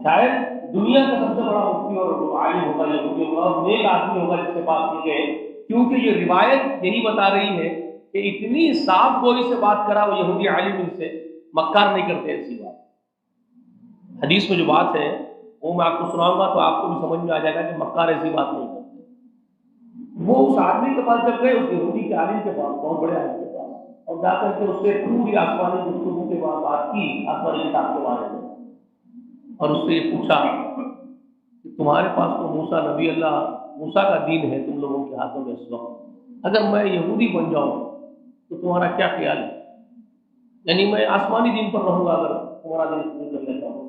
شاید دنیا کا سب سے بڑا مفتی اور عالم ہوگا یہودیوں کا، اور نیک آدمی ہوگا جس کے پاس یہ گئے، کیونکہ یہ روایت یہی بتا رہی ہے کہ اتنی صاف گوئی سے بات کرا وہ یہودی عالم ان سے، مکار نہیں کرتے ایسی بات۔ حدیث میں جو بات ہے وہ میں آپ کو سناؤں گا تو آپ کو بھی سمجھ میں آ جائے گا کہ مکار ایسی بات نہیں کرتے۔ وہ اس آدمی کے پاس جب گئے، اس یہودی کے عالم کے پاس، بہت بڑے عالم کے پاس، اور جا کر کے اس سے پوری آسمانی گفتگو کے بعد بات کی آسمانی کتاب کے بارے میں، اور اس سے یہ پوچھا کہ تمہارے پاس تو موسیٰ نبی اللہ موسیٰ کا دین ہے تم لوگوں کے ہاتھوں میں اس وقت، اگر میں یہودی بن جاؤں تو تمہارا کیا خیال ہے؟ یعنی میں آسمانی دین پر رہوں گا اگر تمہارا دین قبول کر لیتا ہوں۔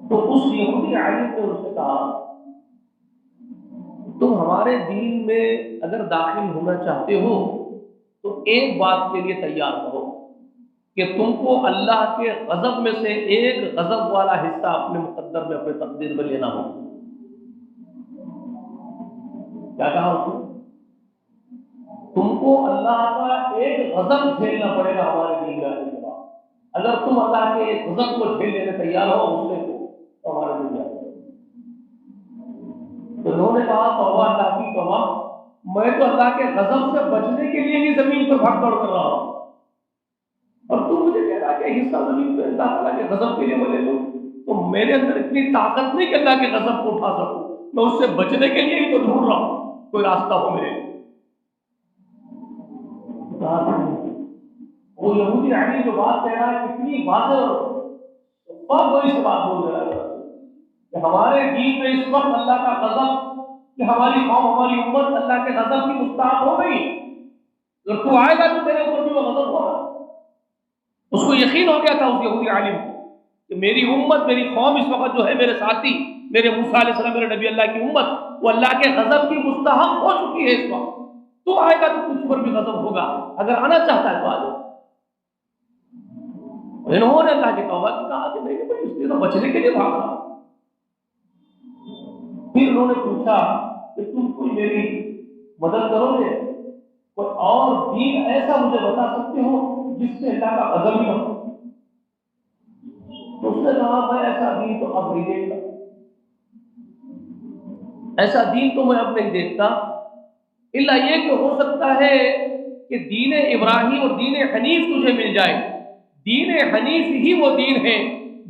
تو اس یہودی عالم نے ان سے کہا تم ہمارے دین میں اگر داخل ہونا چاہتے ہو تو ایک بات کے لیے تیار رہو کہ تم کو اللہ کے غضب میں سے ایک غضب والا حصہ اپنے مقدر میں، اپنے تقدیر میں لینا ہو۔ کیا کہا اس نے؟ تم کو اللہ کا ایک غضب جھیلنا پڑے گا ہمارے دین میں آنے کے بعد، اگر تم اللہ کے ایک غضب کو جھیل لینے تیار ہو غصے کو تو ہمارے دین میں آ جائے۔ تو انہوں نے کہا توبہ اللہ کی توبہ، میں تو اللہ کے غضب سے بچنے کے لیے ہی زمین پر بھاگ دوڑ کر رہا ہوں، اور تم مجھے کہہ رہا کہ حصہ زمین پہ اللہ تعالیٰ کے غضب کے لیے میں لے لوں؟ تو میرے اندر اتنی طاقت نہیں کہ اللہ کے غضب کو اٹھا سکوں، میں اس سے بچنے کے لیے ہی تو ڈھونڈ رہا ہوں کوئی راستہ ہو میرے لیے۔ وہ یہودی عالم جو بات کہہ رہا ہے کتنی واضح اور بڑی سے بات بول رہا ہے کہ ہمارے دین میں اس وقت اللہ کا غضب، کہ ہماری قوم ہماری امت اللہ کے غضب کی مستحق ہو گئی، اگر تو آئے گا تو تیرے اوپر بھی وہ غضب ہوگا۔ اس کو یقین ہو گیا تھا اس یہودی عالم کو کہ میری امت، میری قوم اس وقت جو ہے، میرے ساتھی، میرے موسیٰ علیہ السلام، میرے نبی اللہ کی امت، وہ اللہ کے غضب کی مستحق ہو چکی ہے اس وقت۔ تو آئے گا تو تجھ پر بھی غضب ہوگا، اگر آنا چاہتا ہے تو آ جائے۔ انہوں نے اللہ کی توبہ کی، کہا کہ نہیں بھائی اس لیے تو بچنے کے لیے بھاگ رہا ہوں۔ پھر انہوں نے پوچھا کہ تم کوئی میری مدد کرو گے، کوئی اور دین ایسا مجھے بتا سکتے ہو جس سے اللہ کا غضب ہی نہ ہو؟ تو اس نے کہا میں ایسا دین تو اب نہیں دیکھتا، ایسا دین تو میں اب نہیں دیکھتا، الا یہ کہ ہو سکتا ہے کہ دین ابراہیم اور دین حنیف تجھے مل جائے۔ دین حنیف ہی وہ دین ہے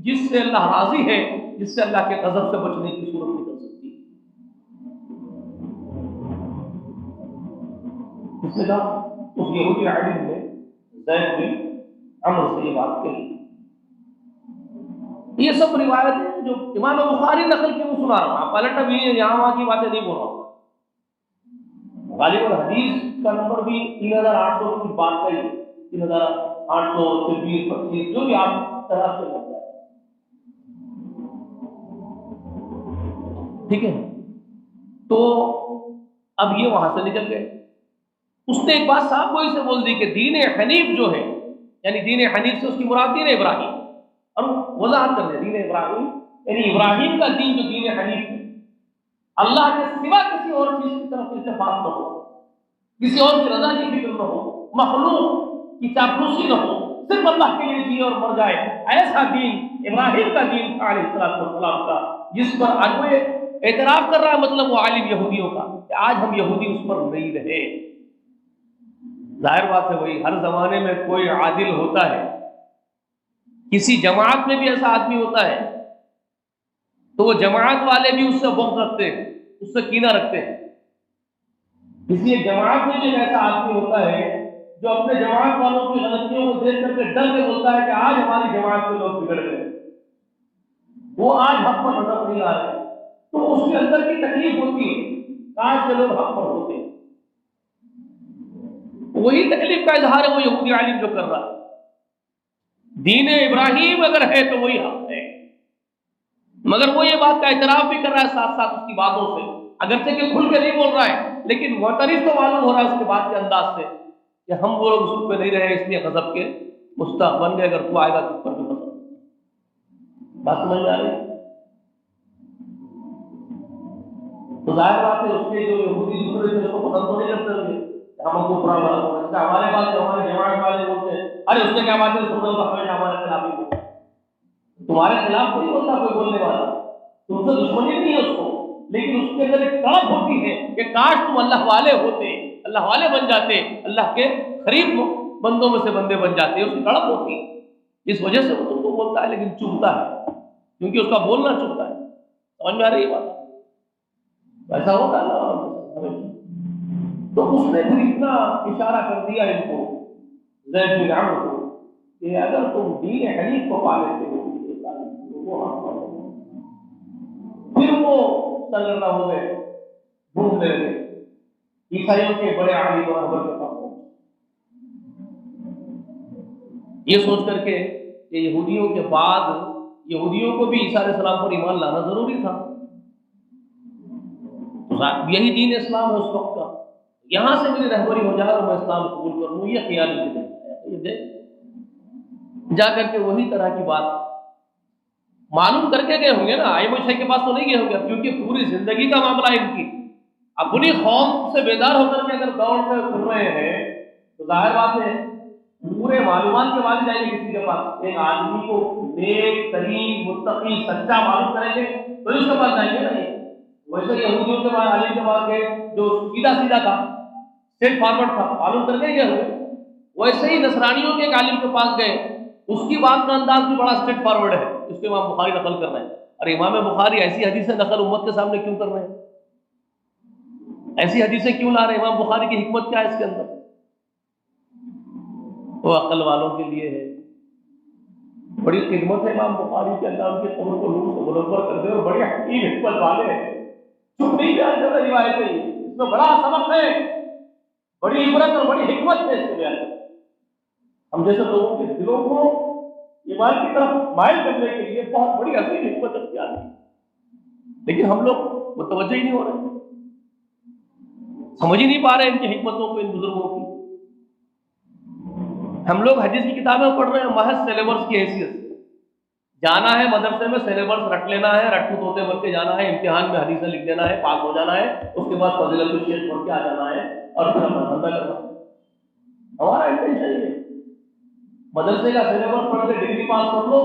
جس سے اللہ راضی ہے، جس سے اللہ کے غضب سے بچنے کی صورت نکل سکتی ہے۔ اس نے کہا اس یہودی عالم نے زید بن عمرو سے یہ بات کہی۔ یہ سب روایتیں جو امام بخاری نقل کی وہ سنا رہا ہوں، آپ پلٹ بھی یہاں وہاں کی باتیں نہیں بول رہا ہوں۔ غالب الحدیث کا نمبر بھی 3800 کی بات کہی، 3800 سے 20 25 جو بھی آپ طرح سے لگ جائے، ٹھیک ہے۔ تو اب یہ وہاں سے نکل گئے۔ اس نے ایک بات صاحب کو اسے بول دی کہ دین حنیف جو ہے، یعنی دین حنیف سے اس کی مراد دین ابراہیم، اور وضاحت کر دیا دین ابراہیم یعنی ابراہیم کا دین جو دین حنیف ہے، اللہ کے سوا کسی اور چیز کی طرف التفات نہ ہو، کسی اور کی رضا کی فکر نہ ہو، مخلوق کی چاپلوسی نہ ہو، صرف اللہ کے لیے جیے اور مر جائے، ایسا دین ابراہیم کا دین تھا علیہ السلام کا، جس پر آج وہ اعتراف کر رہا ہے، مطلب وہ عالم یہودیوں کا کہ آج ہم یہودی اس پر نہیں رہے۔ ظاہر بات ہے وہی ہر زمانے میں کوئی عادل ہوتا ہے، کسی جماعت میں بھی ایسا آدمی ہوتا ہے تو وہ جماعت والے بھی اس سے بغض رکھتے ہیں، اس سے کینہ رکھتے ہیں۔ کسی ایک جماعت میں بھی ایسا آدمی ہوتا ہے جو اپنے جماعت والوں کی غلطیوں کو دیکھ کر کے ڈر کے بولتا ہے کہ آج ہماری جماعت کے لوگ بگڑ گئے، وہ آج حق پر نظر نہیں آ رہے، تو اس کے اندر کی تکلیف ہوتی ہے آج کے لوگ حق پر ہوتے ہیں۔ وہی تکلیف کا اظہار ہے وہ یہودی عالم جو کر رہا ہے۔ دین ابراہیم اگر ہے تو وہی حق ہے، مگر وہ یہ بات کا اعتراف بھی کر رہا ہے ساتھ ساتھ اس کی باتوں سے، اگرچہ کہ کھل کے نہیں بول رہا ہے لیکن معترف تو معلوم ہو رہا ہے اس کے بات کے انداز سے کہ ہم وہ لوگ اس پہ نہیں رہے، اس لیے غضب کے مستحق بن گئے، اگر تو آئے گا تو پر بھی غضب۔ بات سمجھ میں آ رہی ہے؟ تو ظاہر بات ہے اس کے جو یہودی دوسرے تھے اس کو پسند تو نہیں کرتے ہوئے ہم کو برا بنا، جیسے ہمارے پاس ہمارے جماعت والے بولتے ہیں ارے اس نے کیا بات ہے، سن رہے ہو تو ہمیشہ ہمارے خلاف ہی بولتا، تمہارے خلاف نہیں بولتا کوئی بولنے والا، تم سے دشمنی نہیں ہے اس کو، لیکن اس کے اندر ایک تڑپ ہوتی ہے کہ کاش تم اللہ والے ہوتے، اللہ والے بن جاتے، اللہ کے قریب بندوں میں سے بندے بن جاتے، اس کی تڑپ ہوتی ہے۔ اس وجہ سے وہ تم کو بولتا ہے لیکن چبھتا ہے، کیونکہ اس کا بولنا چبھتا ہے۔ سمجھ میں آ رہی ہے بات؟ ایسا ہوتا ہے اللہ، تو اس نے پھر اتنا اشارہ کر دیا ان کو، زید بن عمرو کو، کہ اگر تم دین حنیف کو پا لیتے ہو تو وہ ہم پا لیں۔ پھر وہ سرگردہ ہو گئے، ڈھونڈنے لگے عیسائیوں کے بڑے عالم و رہبر کے پاس، یہ سوچ کر کے کہ یہودیوں کے بعد یہودیوں کو بھی عیسیٰ علیہ السلام پر ایمان لانا ضروری تھا، یہی دین اسلام ہے اس وقت کا، یہاں سے میری رہبری ہو جائے اور میں اسلام قبول کر لوں، یہ خیال مجھے جا کر کے وہی طرح کی بات معلوم کر کے گئے ہوں گے نا، آئمہ شیخ کے پاس تو نہیں گئے ہوں گے، کیونکہ پوری زندگی کا معاملہ ان کی اپنی قوم سے بیدار ہو کر کے اگر دوڑتے پھر رہے ہیں تو ظاہر بات ہے پورے معلومات کے بعد جائیں گے کسی کے پاس، ایک آدمی کو نیک ترین متقی سچا معلوم کریں گے تو اس کے پاس جائیں گے نا۔ ویسے یہودیوں کے بعد علی کے بعد گئے جو سیدھا سیدھا تھا، اسٹریٹ فارورڈ تھا، معلوم کر کے گئے ہوئے، ویسے ہی نصرانیوں کے ایک عالم کے پاس گئے، اس کی بات کا انداز بھی بڑا اسٹریٹ فارورڈ ہے، اس کے امام بخاری نقل کر رہے ہیں، اور امام بخاری ایسی حدیثیں نقل امت کے سامنے کیوں کر رہے ہیں؟ ایسی حدیثیں کیوں لا رہے ہیں؟ امام بخاری کی حکمت کیا ہے اس کے اندر؟ وہ عقل والوں کے لیے ہے، بڑی خدمت ہے امام بخاری کے، اللہ ان کی قبر کو نور سے منور کر دے، اور بڑی حکیم حکمت والے ہیں، چپ نہیں بیان کر رہے روایتیں، اس میں بڑا سبق ہے، بڑی عبرت اور بڑی حکمت ہے اس کے بیان میں۔ ہم جیسے لوگوں کے دلوں کو ایمان کی طرف مائل کرنے کے لیے بہت بڑی عظیم حکمت اختیار کی، لیکن ہم لوگ متوجہ ہی نہیں ہو رہے، سمجھ ہی نہیں پا رہے ان کی حکمتوں کو، ان بزرگوں کی۔ ہم لوگ حدیث کی کتابیں پڑھ رہے ہیں محض سلیبس کی حیثیت سے، جانا ہے مدرسے میں سلیبس رٹ لینا ہے، رٹو طوطے بن کے جانا ہے، امتحان میں حدیثیں لکھ دینا ہے، پاس ہو جانا ہے، اس کے بعد فضیلت الشیخ پڑھ کے آ جانا ہے اور پھر اپنا دھندا کرنا ہے۔ ہمارا انٹینشن یہ ہے، مدرسے کا سلیبس پڑھ کے ڈگری پاس کر لو،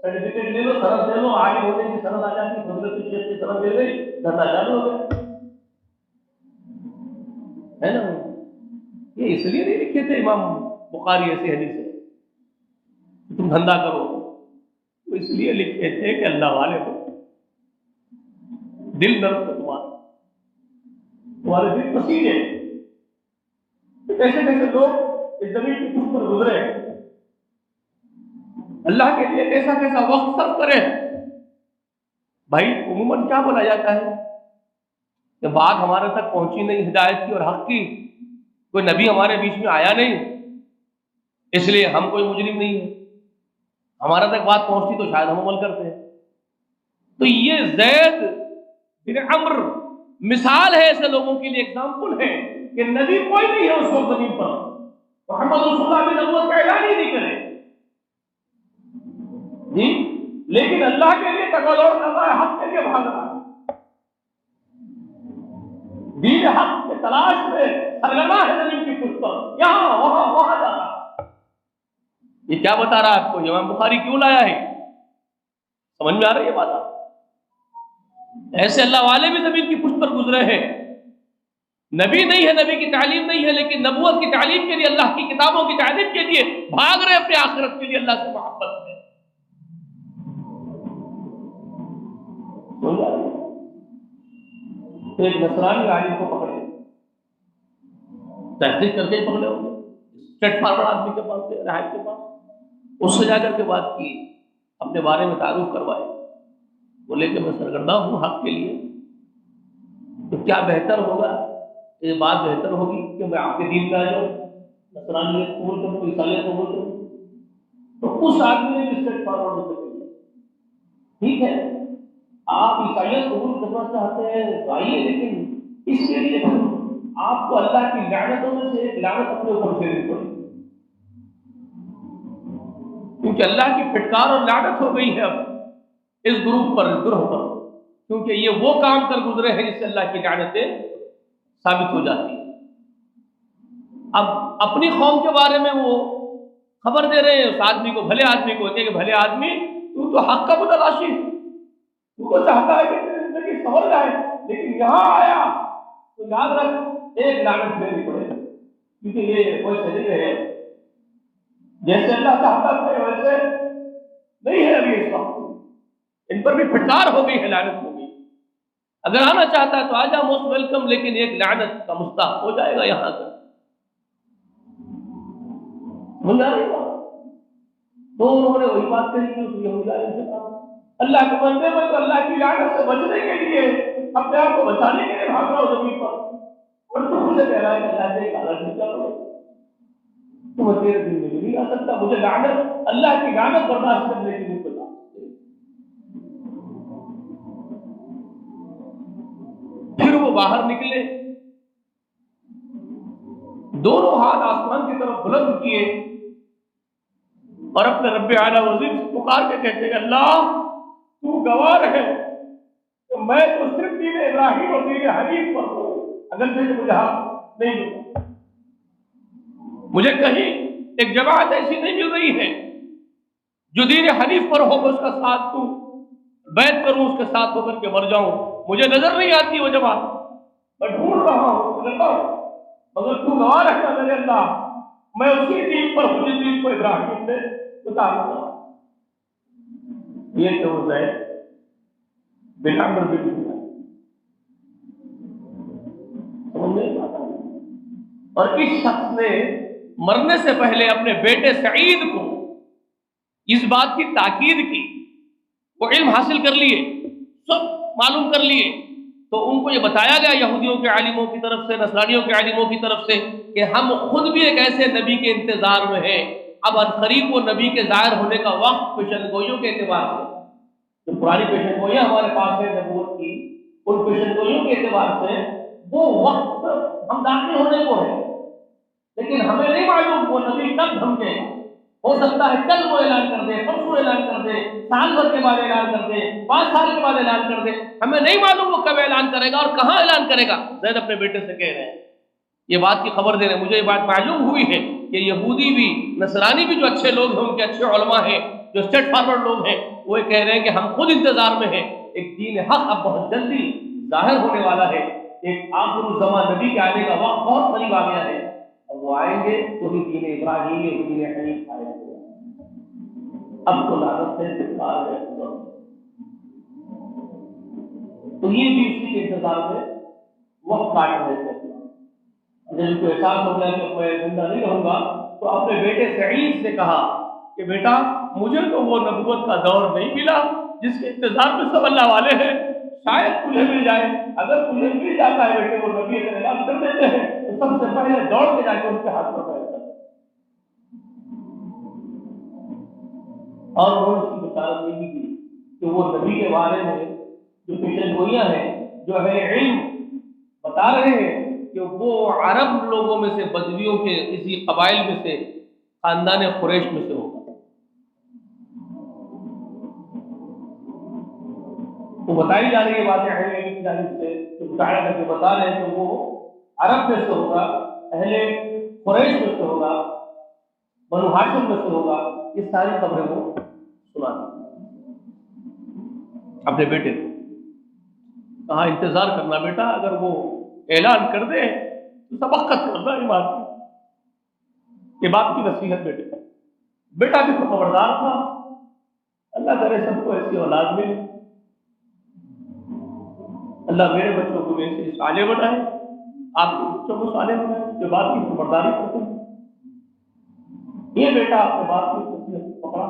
سرٹیفکیٹ لے لو، سند لے لو، آگے ہونے کی سند آ جاتی، فضیلت الشیخ کی سند مل گئی، دھندا چالو ہو گیا ہے نا۔ یہ اس لیے نہیں لکھے تھے امام بخاری ایسی حدیث ہے تم دھندا کرو، تو اس لیے لکھے تھے کہ اللہ والے ہو، دل نرم ہو تمہارے دل پسیج ہے۔ کیسے کیسے لوگ اس زمین کی کچھ پر گزرے، اللہ کے لیے کیسا کیسا وقت صرف کرے۔ بھائی عموماً کیا بولا جاتا ہے کہ بات ہمارے تک پہنچی نہیں ہدایت کی اور حق کی، کوئی نبی ہمارے بیچ میں آیا نہیں، اس لیے ہم کوئی مجرم نہیں ہے، ہمارا تک بات پہنچتی تو شاید ہم عمل کرتے ہیں۔ تو یہ زید بن عمرو مثال ہے ایسے لوگوں کے لیے، ایگزامپل ہے کہ نبی کوئی نہیں ہے اس وقت زمین پر، محمد رسول اللہ بھی نبوت کا اعلان ہی نہیں کرے جی، لیکن اللہ کے لیے تکلوڑ کر رہا ہے، حق کے لیے بھاگ رہا ہے، دین حق کی تلاش میں سرگردہ ہے زمین کی پشت پر، یہاں وہاں وہاں جا رہا ہے۔ یہ کیا بتا رہا ہے آپ کو؟ امام بخاری کیوں لایا ہے؟ سمجھ میں آ رہی ہے بات آپ؟ ایسے اللہ والے بھی زمین کی پشت پر گزرے ہیں، نبی نہیں ہے، نبی کی تعلیم نہیں ہے، لیکن نبوت کی تعلیم کے لیے، اللہ کی کتابوں کی تعلیم کے لیے بھاگ رہے اپنے آخرت کے لیے، اللہ سے محبت میں۔ ایک نصرانی عالم کو پکڑے، تحقیق کر کے پکڑے ہوں گے، اسٹریٹ فارورڈ آدمی کے پاس گئے، راہب کے پاس، اس سے جا کر کے بات کی، اپنے بارے میں تعارف کروائے، بولے کہ میں سرگردہ ہوں حق کے لیے، تو کیا بہتر ہوگا، یہ بات بہتر ہوگی کہ میں آپ کے دین میں آ جاؤں، نصرانیت قبول کروں، عیسائیت قبول کروں۔ تو اس آدمی نے بھی اسٹریٹ فارورڈ ہو سکے، ٹھیک ہے آپ عیسائیت قبول کرنا چاہتے ہیں تو آئیے، لیکن اس کے لیے آپ کو اللہ کی لعنتوں میں سے ایک لعنت اپنے اوپر پھیرنی پڑے گی، کیونکہ اللہ کی پھٹکار اور لعنت ہو گئی ہے اب اس گروپ پر، اس گروہ پر، کیونکہ یہ وہ کام کر گزرے ہیں جس سے اللہ کی لعنتیں ثابت ہو جاتی ہیں۔ اب اپنی قوم کے بارے میں وہ خبر دے رہے ہیں اس آدمی کو، بھلے آدمی کو، کہ بھلے آدمی تو حق کا متلاشی ہے، وہ چاہتا ہے کہ تیری زندگی سنور جائے، لیکن یہاں آیا تو یاد رکھ ایک لعنت دینی پڑے، کیونکہ یہ کوئی شریک ہے جیسے اللہ چاہتا تھا ویسے نہیں ہے ابھی اس وقت، ان پر بھی پھٹکار ہو گئی ہے، لعنت ہو گئی۔ اگر آنا چاہتا ہے تو آجا، موسٹ ویلکم، لیکن ایک لعنت کا مستحق ہو جائے گا یہاں کا۔ سمجھا رہی بات؟ تو انہوں نے وہی بات کہی کہ اس یہودی عالم سے کہا اللہ کے بندے میں تو اللہ کی لعنت سے بچنے کے لیے اپنے آپ کو بچانے کے لیے بھاگ رہا ہوں زمین پر، اور تو مجھے کہہ رہا ہے کہ اللہ سے ایک عادت سیکھنا پڑے گا، تو میں تیرے دل میں نہیں آ سکتا، مجھے لعنت، اللہ کی لعنت برداشت کرنے کی ممکن۔ پھر وہ باہر نکلے، دونوں ہاتھ آسمان کی طرف بلند کیے اور اپنے رب اعلیٰ وزیر سے پکار کے کہتے ہیں اللہ تو گواہ ہے کہ میں تو صرف دین ابراہیم اور دین حنیف پر ہوں، اگر سے مجھے حق نہیں ملتا، مجھے کہیں ایک جماعت ایسی نہیں مل رہی ہے جو دین حنیف پر ہو، اس کا ساتھ دوں، بیعت کروں، اس کے ساتھ ہو کر کے مر جاؤں، مجھے نظر نہیں آتی وہ جماعت، میں ڈھونڈ رہا ہوں، مگر تو گواہ رکھنا میرے اللہ میں اسی دین پر ہوں جس دین کو ابراہیم نے اتارا۔ یہ تو ہے بلا مرضی اور اس شخص نے مرنے سے پہلے اپنے بیٹے سعید کو اس بات کی تاکید کی، وہ علم حاصل کر لیے، سب معلوم کر لیے، تو ان کو یہ بتایا گیا یہودیوں کے عالموں کی طرف سے، نصرانیوں کے عالموں کی طرف سے کہ ہم خود بھی ایک ایسے نبی کے انتظار میں ہیں، اب عنقریب وہ نبی کے ظاہر ہونے کا وقت پیشن گوئیوں کے اعتبار سے، جو پرانی پیشن گوئیاں ہمارے پاس ہے نبوت کی، ان پیشن گوئیوں کے اعتبار سے وہ وقت ہم داخل ہونے کو ہے، لیکن ہمیں نہیں معلوم وہ نبی کب دھمکے گا، ہو سکتا ہے کل وہ اعلان کر دے، پرسوں اعلان کر دے، سال بھر کے بعد اعلان کر دے، 5 سال کے بعد اعلان کر دے، ہمیں نہیں معلوم وہ کب اعلان کرے گا اور کہاں اعلان کرے گا۔ زید اپنے بیٹے سے کہہ رہے ہیں، یہ بات کی خبر دے رہے ہیں، مجھے یہ بات معلوم ہوئی ہے کہ یہودی بھی نصرانی بھی جو اچھے لوگ ہیں، ان کے اچھے علماء ہیں، جو اسٹیٹ فارورڈ لوگ ہیں، وہ یہ کہہ رہے ہیں کہ ہم خود انتظار میں ہیں، ایک دین حق اب بہت جلدی ظاہر ہونے والا ہے، ایک آخر الزمان نبی کے آنے کا وقت بہت قریب آ گیا ہے، اب وہ آئیں گے تو ہی دین ابراہیمی اور دین حنیف آئے گا، اب تو لعنت سے انتظار ہے۔ تو یہ بھی اسی کے انتظار میں وقت کاٹ رہے تھے، جب کو احساس ہو گیا کہ میں زندہ نہیں رہوں گا تو اپنے بیٹے سعید سے کہا کہ بیٹا مجھے تو وہ نبوت کا دور نہیں ملا جس کے انتظار میں سب اللہ والے ہیں، شاید تجھے مل جائے، اگر تجھے مل جاتا ہے بیٹے وہ نبی کا اعلان کر دیتے ہیں تو سب سے پہلے دوڑ کے جا کے ان کے ہاتھ پر بیٹھتا ہے، اور انہوں نے اس کی بشارت یہ بھی کی کہ وہ نبی کے بارے میں جو پیشن گوئیاں ہیں، جو اہل علم بتا رہے ہیں کہ وہ عرب لوگوں میں سے، بدویوں کے کسی قبائل میں سے، خاندان قریش میں سے ہوگا۔ وہ بتائی جا رہی ہے باتیں اہل علم کی جانب سے، جو مطالعہ کر کے بتا رہے ہیں کہ وہ عرب میں سے ہوگا، اہل قریش میں سے ہوگا، بنو ہاشم میں سے ہوگا، یہ ساری خبریں وہ سنا دی اپنے بیٹے کو، کہا انتظار کرنا بیٹا، اگر وہ اعلان کر دے تو سبقت کرنا ایمان کی، یہ باپ کی نصیحت بیٹے کا۔ بیٹا بھی خبردار تھا، اللہ کرے سب کو ایسی اولاد ملے، اللہ میرے بچوں کو ایسے صالح بنائے، آپ کے بچوں کو صالح بنائے جو باپ کی خبرداری کرتے ہیں۔ یہ بیٹا اپنے باپ کی نصیحت پکڑا،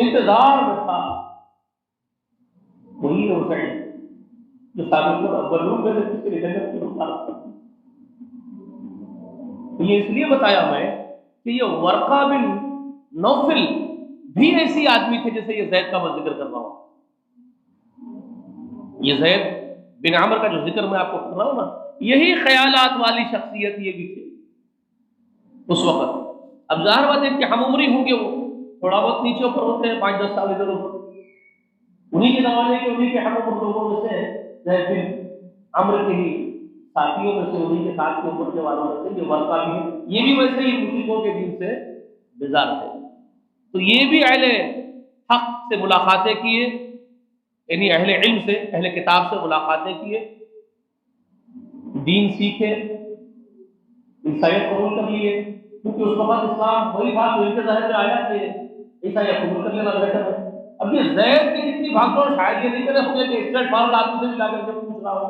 انتظار میں تھا، وہی ہو سکے جو سابقون اولون میں سے کسی نے جنت کی بشارت کی۔ یہ اس لیے بتایا میں کہ یہ ورقہ بن نوفل بھی ایسی آدمی تھے جیسے یہ زید کا میں ذکر کر رہا ہوں، یہ زید بن عمر کا جو ذکر میں آپ کو کر رہا ہوں نا، یہی خیالات والی شخصیت یہ بھی تھی اس وقت۔ اب ظاہر بات ہے کہ ہم عمری ہوں گے، وہ تھوڑا بہت نیچے اوپر ہوتے ہیں، 5-10 سال ادھر ادھر، انہی کے زمانے کے انہی کے ہم عمر لوگوں میں سے زید بن عمر کے ہی ساتھیوں میں سے، انہی کے ساتھ کے عمر کے والوں میں سے یہ ورقہ بھی ہے، یہ بھی ویسے ہی مشرکوں کے دین سے بیزار تھے، تو یہ بھی اہل حق سے ملاقاتیں کیے، یعنی اہل علم سے، اہل کتاب سے ملاقاتیں کیے، دین سیکھے، عیسائیت قبول کر لیے، کیونکہ اس وقت اسلام وہی تھا تو ان کے ذہن میں آیا کہ عیسائیت قبول کر لینا بہتر ہے۔ اب یہ زید کی جتنی بھاگ دوڑ شاید یہ نہیں کرے ہوں گے کہ اسٹریٹ فارورڈ آدمی سے بھی لا کر کے پوچھ رہا ہو۔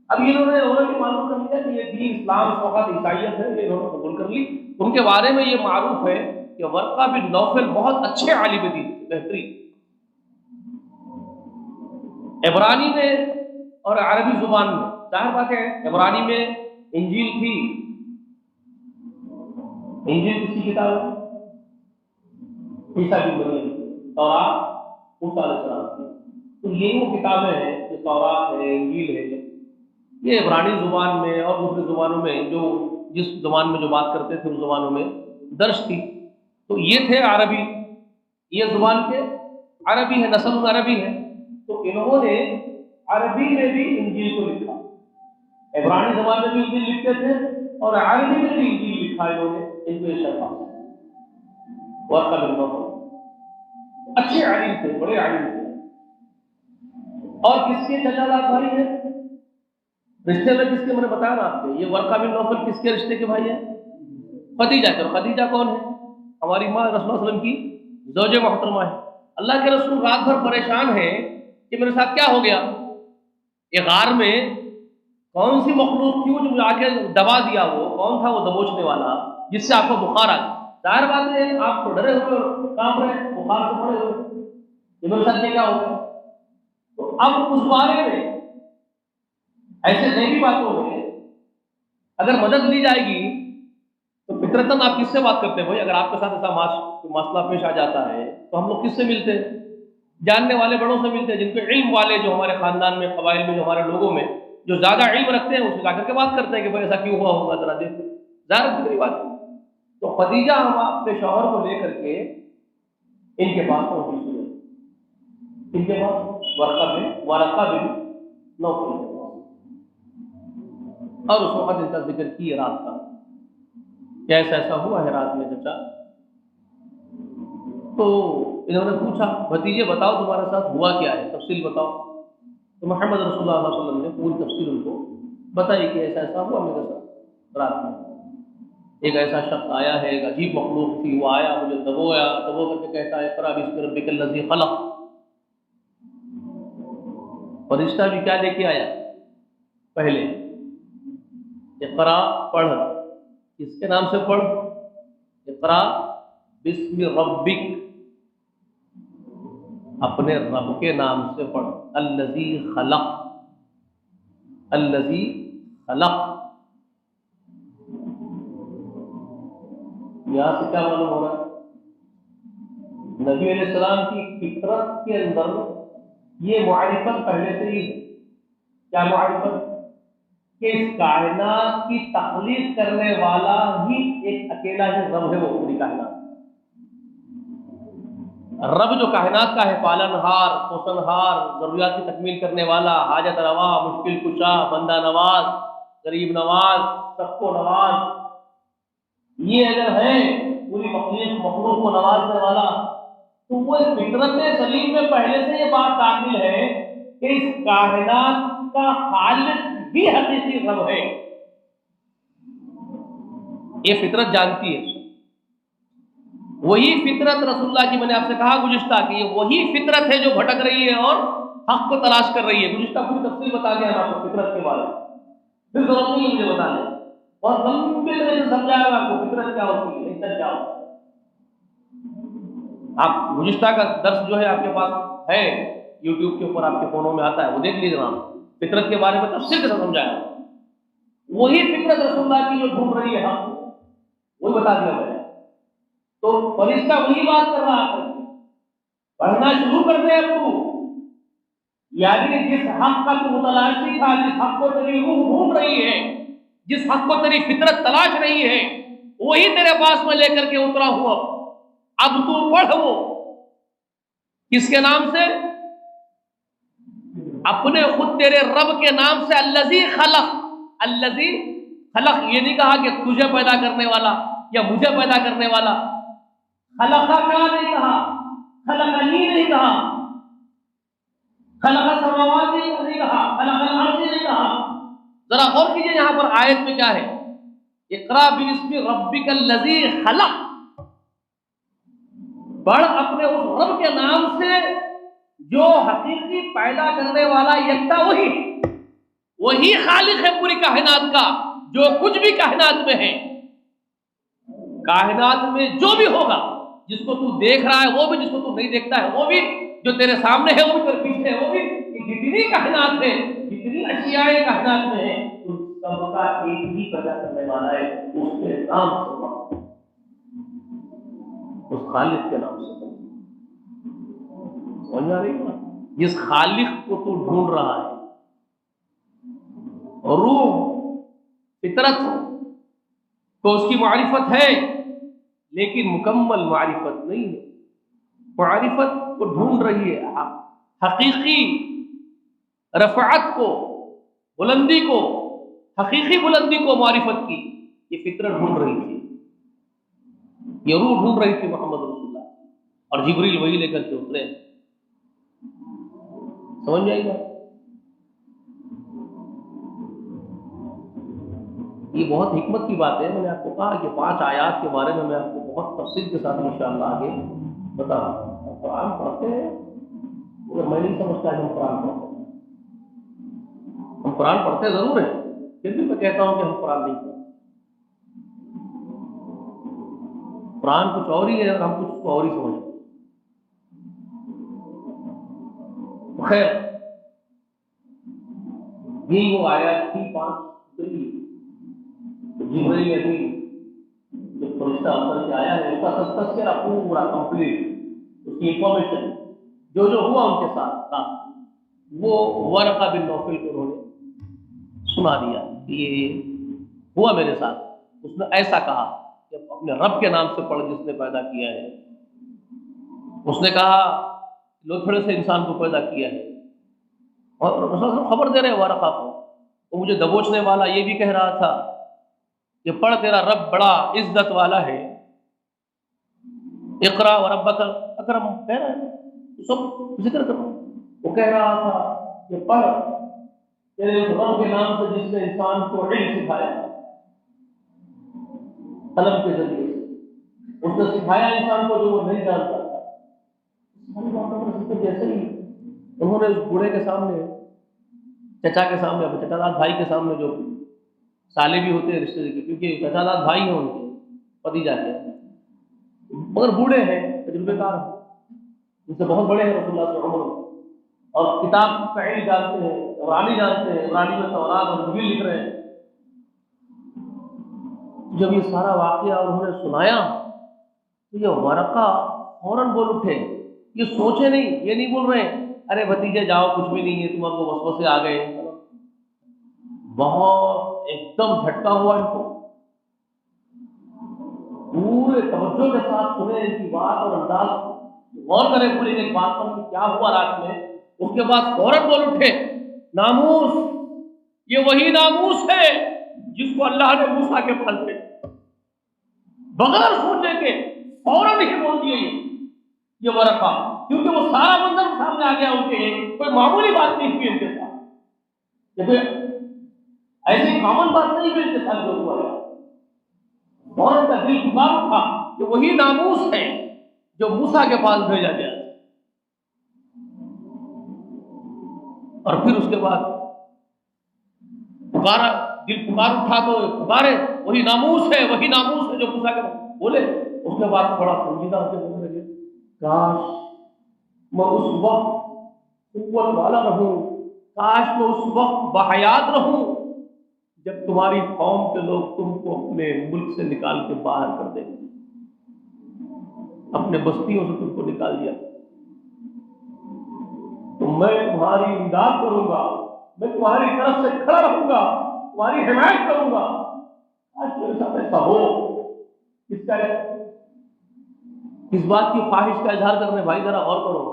اب انہوں نے بھی معلوم کر لیا کہ یہ دین اسلام اس وقت عیسائیت ہے، یہ انہوں نے قبول کر لی۔ ان کے بارے میں یہ معروف ہے کہ ورقہ بن نوفل بہت اچھے عالم دین، بہترین، عبرانی میں اور عربی زبان میں۔ ظاہر بات ہے عبرانی میں انجیل تھی، انجیل کسی کتاب ہے؟ عیسیٰ بن مریم، تورات موسیٰ علیہ السلام کی۔ تو یہ وہ کتابیں ہیں جو تورات ہے، انجیل ہے، یہ عبرانی زبان میں اور دوسری زبانوں میں جو جس زبان میں جو بات کرتے تھے اس زبانوں میں درج تھی۔ تو یہ تھے عربی، یہ زبان کے عربی ہے، نسل عربی ہے، تو انہوں نے عربی میں بھی انجیل کو لکھا، عبرانی زبان میں بھی انجیل لکھتے تھے اور عربی میں بھی انجیل لکھا انہوں نے، ان کو یہ شرح ورقہ بن نوفل اچھے عالم تھے، بڑے عالم تھے۔ اور کس کے چچا زاد بھائی ہیں رشتے میں؟ کس کے؟ میں نے بتایا نا آپ کو، یہ ورقہ بن نوفل کس کے رشتے کے بھائی ہیں؟ خدیجہ کے۔ اور خدیجہ کون ہے؟ ہماری ماں رسول اللہ علیہ وسلم کی زوج محترمہ ہے۔ اللہ کے رسول رات بھر پریشان ہیں کہ میرے ساتھ کیا ہو گیا، یہ غار میں کون سی مخلوق تھی وہ جو مجھے آ کے دبا دیا، وہ کون تھا وہ دبوچنے والا جس سے آپ کو بخار آ گیا؟ ظاہر بات ہے آپ کو ڈرے ہوئے اور کانپ رہے، بخار سے پڑے ہوئے، یہ میرے ساتھ کیا ہو گیا؟ تو اب اس بارے میں ایسے نئی باتوں میں اگر مدد لی جائے گی تو فطرتاً آپ کس سے بات کرتے ہیں بھائی؟ اگر آپ کے ساتھ ایسا مسئلہ پیش آ جاتا ہے تو ہم لوگ کس سے ملتے ہیں؟ جاننے والے بڑوں سے ملتے ہیں، جن کے علم والے جو ہمارے خاندان میں، قبائل میں، جو ہمارے لوگوں میں جو زیادہ علم رکھتے ہیں ان سے جا کر کے بات کرتے ہیں کہ بھائی ایسا کیوں ہوا ہوگا، ذرا دیکھو، ظاہر فطری بات ہے۔ تو خدیجہ ہم اپنے شوہر کو لے کر کے ان کے پاس پہنچی ہوئے، ان کے پاس ورقہ بن نوفل کے پاس، اور اس وقت ان کا ذکر کی رات کا کہ ایسا ایسا ہوا ہے رات میں چچا۔ تو انہوں نے پوچھا بھتیجے بتاؤ تمہارے ساتھ ہوا کیا ہے، تفصیل بتاؤ۔ تو محمد رسول اللہ صلی اللہ علیہ وسلم نے پوری تفصیل ان کو بتائی کہ ایسا ایسا ہوا میرے ساتھ رات میں، ایک ایسا شخص آیا ہے، ایک عجیب مخلوق تھی، وہ آیا مجھے دبو کر کے کہتا ہے اقرأ باسم ربک الذی خلق۔ فرشتہ بھی کیا لے کے آیا؟ پہلے اقرأ پڑھ، کس کے نام سے پڑھ؟ اقرأ باسم ربک، اپنے رب کے نام سے پڑھ، الذی خلق، الذی خلق۔ یہاں سے کیا معلوم ہو رہا ہے؟ نبی علیہ السلام کی فطرت کے اندر یہ معرفت پہلے سے ہی ہے۔ کیا معرفت؟ کہ اس کائنات کی تخلیق کرنے والا ہی ایک اکیلا ہی رب ہے، وہ پوری کائنات رب جو کائنات کا ہے، پالنہار، پوشنہار، ضروریات کی تکمیل کرنے والا، حاجت روا، مشکل کشا، بندہ نواز، غریب نواز، سب کو نواز، یہ اگر ہے پوری مخلوق کو نوازنے والا، تو وہ فطرت سلیم میں پہلے سے یہ بات داخل ہے کہ اس کائنات کا خالق بھی حقیقی رب ہے۔ یہ فطرت جانتی ہے، وہی فطرت رسول اللہ کی میں نے آپ سے کہا گزشتہ کہ یہ وہی فطرت ہے جو بھٹک رہی ہے اور حق کو تلاش کر رہی ہے۔ گزشتہ پوری تفصیل بتا دیا آپ کو فطرت کے بارے میں، پھر ضرورت نہیں ہے مجھے بتانے، اور لمبے طرح سے سمجھایا گا آپ کو فطرت کیا ہوتی ہے، انسان کیا ہوتا ہے۔ آپ گزشتہ کا درس جو ہے آپ کے پاس ہے، یوٹیوب کے اوپر آپ کے فونوں میں آتا ہے، وہ دیکھ لیجیے جناب، فطرت کے بارے میں تفصیل کے ساتھ سمجھایا۔ وہی فطرت رسول اللہ کی جو ڈھونڈ رہی ہے ہم، وہی بتا دیا میں نے۔ تو فرشتہ وہی بات کر رہا ہے، پڑھنا شروع کر دے اب تو، یعنی جس حق کا تو متلاشی تھا، جس حق کو تیری روح ڈھونڈ رہی ہے، جس حق کو تیری فطرت تلاش رہی ہے، وہی تیرے پاس میں لے کر کے اترا ہوا، اب تو پڑھ۔ وہ کس کے نام سے؟ اپنے خود تیرے رب کے نام سے، الذی خلق۔ الذی خلق، یہ نہیں کہا کہ تجھے پیدا کرنے والا یا مجھے پیدا کرنے والا، خلقہ کا نہیں کہا، خلقنی نہیں کہا، خلق السماوات نہیں کہا، خلق الارض نہیں کہا۔ ذرا غور کیجیے یہاں پر آیت میں کیا ہے، اقرا باسم ربک الذی خلق، پڑھ اپنے اس رب کے نام سے جو حقیقی پیدا کرنے والا یکتا وہی خالق ہے پوری کائنات کا، جو کچھ بھی کائنات میں ہے، کائنات میں جو بھی ہوگا، جس کو تو دیکھ رہا ہے وہ بھی، جس کو تو نہیں دیکھتا ہے وہ بھی، جو تیرے سامنے ہے وہ بھی، تیرے پیچھے ہے وہ بھی، جتنی کائنات ہے، جتنی اشیاء کائنات میں ہے، ان سب کا ایک ہی پیدا کرنے والا ہے، اس کے نام سے، اس خالق کے نام سے۔ سمجھ آ رہی ہے؟ جس خالق کو تو ڈھونڈ رہا ہے، روح فطرت کو اس کی معرفت ہے، لیکن مکمل معرفت نہیں ہے، معرفت کو ڈھونڈ رہی ہے، حقیقی رفعت کو، بلندی کو، حقیقی بلندی کو، معرفت کی یہ فطرت ڈھونڈ رہی تھی، یہ روح ڈھونڈ رہی تھی محمد رسول اللہ، اور جبریل وہی لے کر کے اترے۔ سمجھ جائے گا؟ یہ بہت حکمت کی بات ہے۔ میں نے آپ کو کہا کہ 5 آیات کے بارے میں آپ کو بہت تفصیل کے ساتھ انشاءاللہ آگے بتا رہا ہوں۔ قرآن پڑھتے ہیں مگر میں نہیں سمجھتا کہ ہم قرآن پڑھتے ہیں، ہم قرآن پڑھتے ضرور ہیں، پھر بھی میں کہتا ہوں کہ ہم قرآن نہیں پڑھتے۔ قرآن کچھ اور ہی ہے اور ہم کچھ اور ہی سمجھتے ہیں۔ خیر، یہ وہ آیات تھی 5 جبریل امین جو فرشتہ اتر کے آیا ہے، اس کا تذکرہ پورا کمپلیٹ، اس کی انفارمیشن جو ہوا ان کے ساتھ تھا، وہ ورقہ بن نوفل کو انہوں نے سنا دیا کہ یہ ہوا میرے ساتھ۔ اس نے ایسا کہا کہ اپنے رب کے نام سے پڑھ جس نے پیدا کیا ہے۔ اس نے کہا لوتھڑے سے انسان کو پیدا کیا ہے، اور رسول صلی اللہ علیہ وسلم خبر دے رہے ورقہ کو، وہ مجھے دبوچنے والا یہ بھی کہہ رہا تھا کہ پڑھ تیرا رب بڑا عزت والا ہے، اقرا وربک اکرم کہہ رہا ہے، سب ذکر کر رہا ہوں۔ وہ کہہ رہا تھا کہ پڑھ تیرے اس رب کے نام سے جس نے انسان کو علم سکھایا، قلم کے ذریعے سے اس نے سکھایا انسان کو جو وہ نہیں جانتا تھا۔ جیسے ہی انہوں نے اس بوڑھے کے سامنے، چچا کے سامنے، اپنے چچا داد بھائی کے سامنے، جو سالے بھی ہوتے ہیں رشتے کے، کیونکہ چچا داد بھائی ہیں ان کے، بھتیجا کے، مگر بوڑھے ہیں، تجربے کار ہیں، ان سے بہت بڑے ہیں رسول اللہ صلی اللہ علیہ وسلم، اور کتاب کا علم جانتے ہیں، عبرانی جانتے ہیں، عبرانی میں تورات اور انجیل لکھ رہے ہیں۔ جب یہ سارا واقعہ انہوں نے سنایا تو یہ ورقہ فوراً بول اٹھے، یہ سوچے نہیں، یہ نہیں بول رہے ارے بھتیجے جاؤ کچھ بھی نہیں ہے، تمہارے کو وسوسے آ گئے، بہت ایک دم جھٹکا ہوا ان کو، پورے توجہ کے ساتھ سنے ان کی بات اور انداز، غور کریں پوری ایک بات پر کہ کیا ہوا رات میں۔ اس کے بعد فوراً بول اٹھے ناموس، یہ وہی ناموس ہے جس کو اللہ نے موسیٰ کے پاس بھیجا، بغیر سوچے کہ فوراً ہی بول دیے یہ ورقہ، کیونکہ وہ سارا منظر سامنے آ گیا ان کے، کوئی معمولی بات نہیں ہوئی ان کے ساتھ، کوئی ایسی کامن بات نہیں ہوئی ان کے ساتھ جو ہوا ہے۔ فوراً کا دل پکار اٹھا کہ وہی ناموس ہے جو موسیٰ کے پاس بھیجا گیا، اور پھر اس کے بعد پکارا، دل پکار اٹھا تو پکارے وہی ناموس ہے، وہی ناموس ہے جو موسیٰ کے پاس بولے۔ اس کے بعد تھوڑا سنجیدہ ہو کے بولنے لگے کاش میں اس وقت قوت والا رہوں، کاش میں اس وقت بحیات رہوں جب تمہاری قوم کے لوگ تم کو اپنے ملک سے نکال کے باہر کر دیں، اپنے بستیوں سے تم کو نکال دیا تو میں تمہاری امداد کروں گا، میں تمہاری طرف سے کھڑا رہوں گا، تمہاری حمایت کروں گا۔ آج میرے ساتھ ایسا ہو، کس بات کی خواہش کا اظہار کرنے، بھائی ذرا غور کرو۔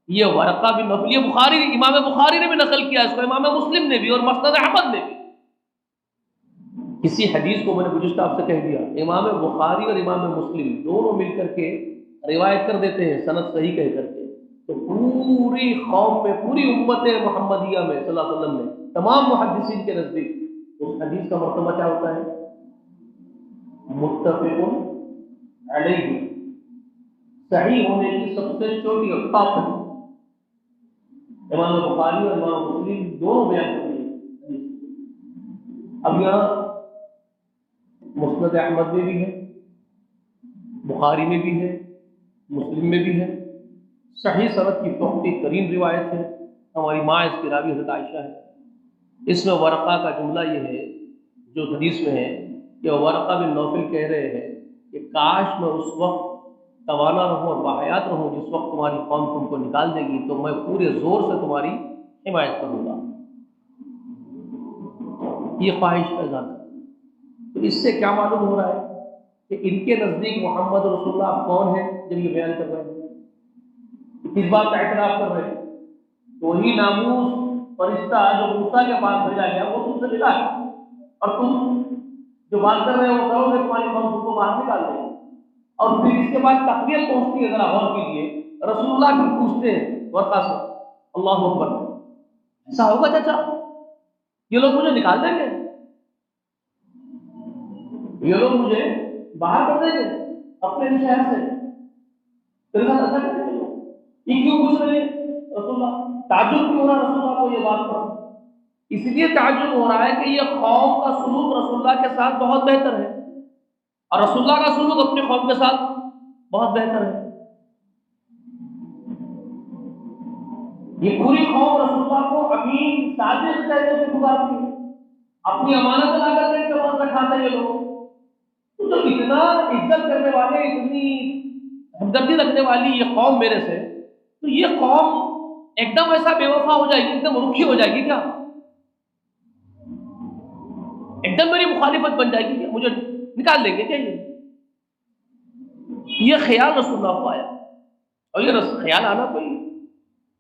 یہ ورقہ بن نوفل، یہ بخاری، امام بخاری نے بھی نقل کیا اس کو، امام مسلم نے بھی، اور مسند احمد نے بھی۔ کسی حدیث کو میں نے گزشتہ آپ سے کہہ دیا، امام بخاری اور امام مسلم دونوں مل کر کے روایت کر دیتے ہیں سند صحیح کہہ کر کے، تو پوری قوم میں، پوری امت محمدیہ میں صلی اللہ علیہ وسلم میں تمام محدثین کے نزدیک اس حدیث کا مرتبہ کیا ہوتا ہے؟ متفق علیہ، صحیح ہونے کی سب سے چھوٹی اور ٹاپ ہے۔ امام بخاری اور امام مسلم دونوں بیان کرتے ہیں۔ اب یہاں مسند احمد میں بھی ہے، بخاری میں بھی ہے، مسلم میں بھی ہے، صحیح سند کی پختہ ترین روایت ہے، ہماری ماں اس کی راوی حضرت عائشہ ہے۔ اس میں ورقہ کا جملہ یہ ہے جو حدیث میں ہے کہ ورقہ بن نوفل کہہ رہے ہیں کہ کاش میں اس وقت توانا رہوں اور باحیات رہوں جس وقت تمہاری قوم تم کو نکال دے گی، تو میں پورے زور سے تمہاری حمایت کروں گا، یہ خواہش کا اظہار کرتا۔ تو اس سے کیا معلوم ہو رہا ہے کہ ان کے نزدیک محمد رسول اللہ کون ہے جب یہ بیان کر رہے ہیں، کس بات کا اعتراف کر رہے ہیں؟ تو وہی ناموس فرشتہ جو موسیٰ کے پاس بھیجا گیا وہ تم سے ملا ہے، اور تم جو بات کر رہے ہو وہ کرو گے تمہاری قوم تم کو باہر نکال دے گی۔ اور پھر اس کے بعد تقریر پہنچتی ہے، ذرا غور کیجیے، رسول اللہ پھر پوچھتے ہیں ورقہ سے، اللہ اکبر، ایسا ہوگا چچا یہ لوگ مجھے نکال دیں گے، یہ لوگ مجھے باہر کر دیں گے اپنے شہر سے، تیرے ساتھ ایسا کریں گے لوگ؟ یہ کیوں پوچھ رہے ہیں رسول اللہ؟ تعجب کیوں ہو رہا رسول اللہ کو یہ بات پر؟ اس لیے تعجب ہو رہا ہے کہ یہ قوم کا سلوک رسول اللہ کے ساتھ بہت بہتر ہے، اور رسول اللہ کا سلوک اپنی قوم کے ساتھ بہت بہتر ہے۔ یہ پوری قوم رسول اللہ کو امین صادق کہتے ہوئے پکارتی ہے، اپنی امانت ادا کرنے کے بعد رکھاتے ہیں یہ لوگ۔ تو جب اتنا عزت کرنے والے، اتنی ہمدردی رکھنے والی یہ قوم میرے سے، تو یہ قوم ایک دم ایسا بے وفا ہو جائے گی، ایک دم رکھی ہو جائے گی کیا؟ ایک دم میری مخالفت بن جائے گی کیا؟ مجھے نکال لیں گے کیا؟ یہ خیال رسول اللہ کو آیا، اور یہ خیال آنا کوئی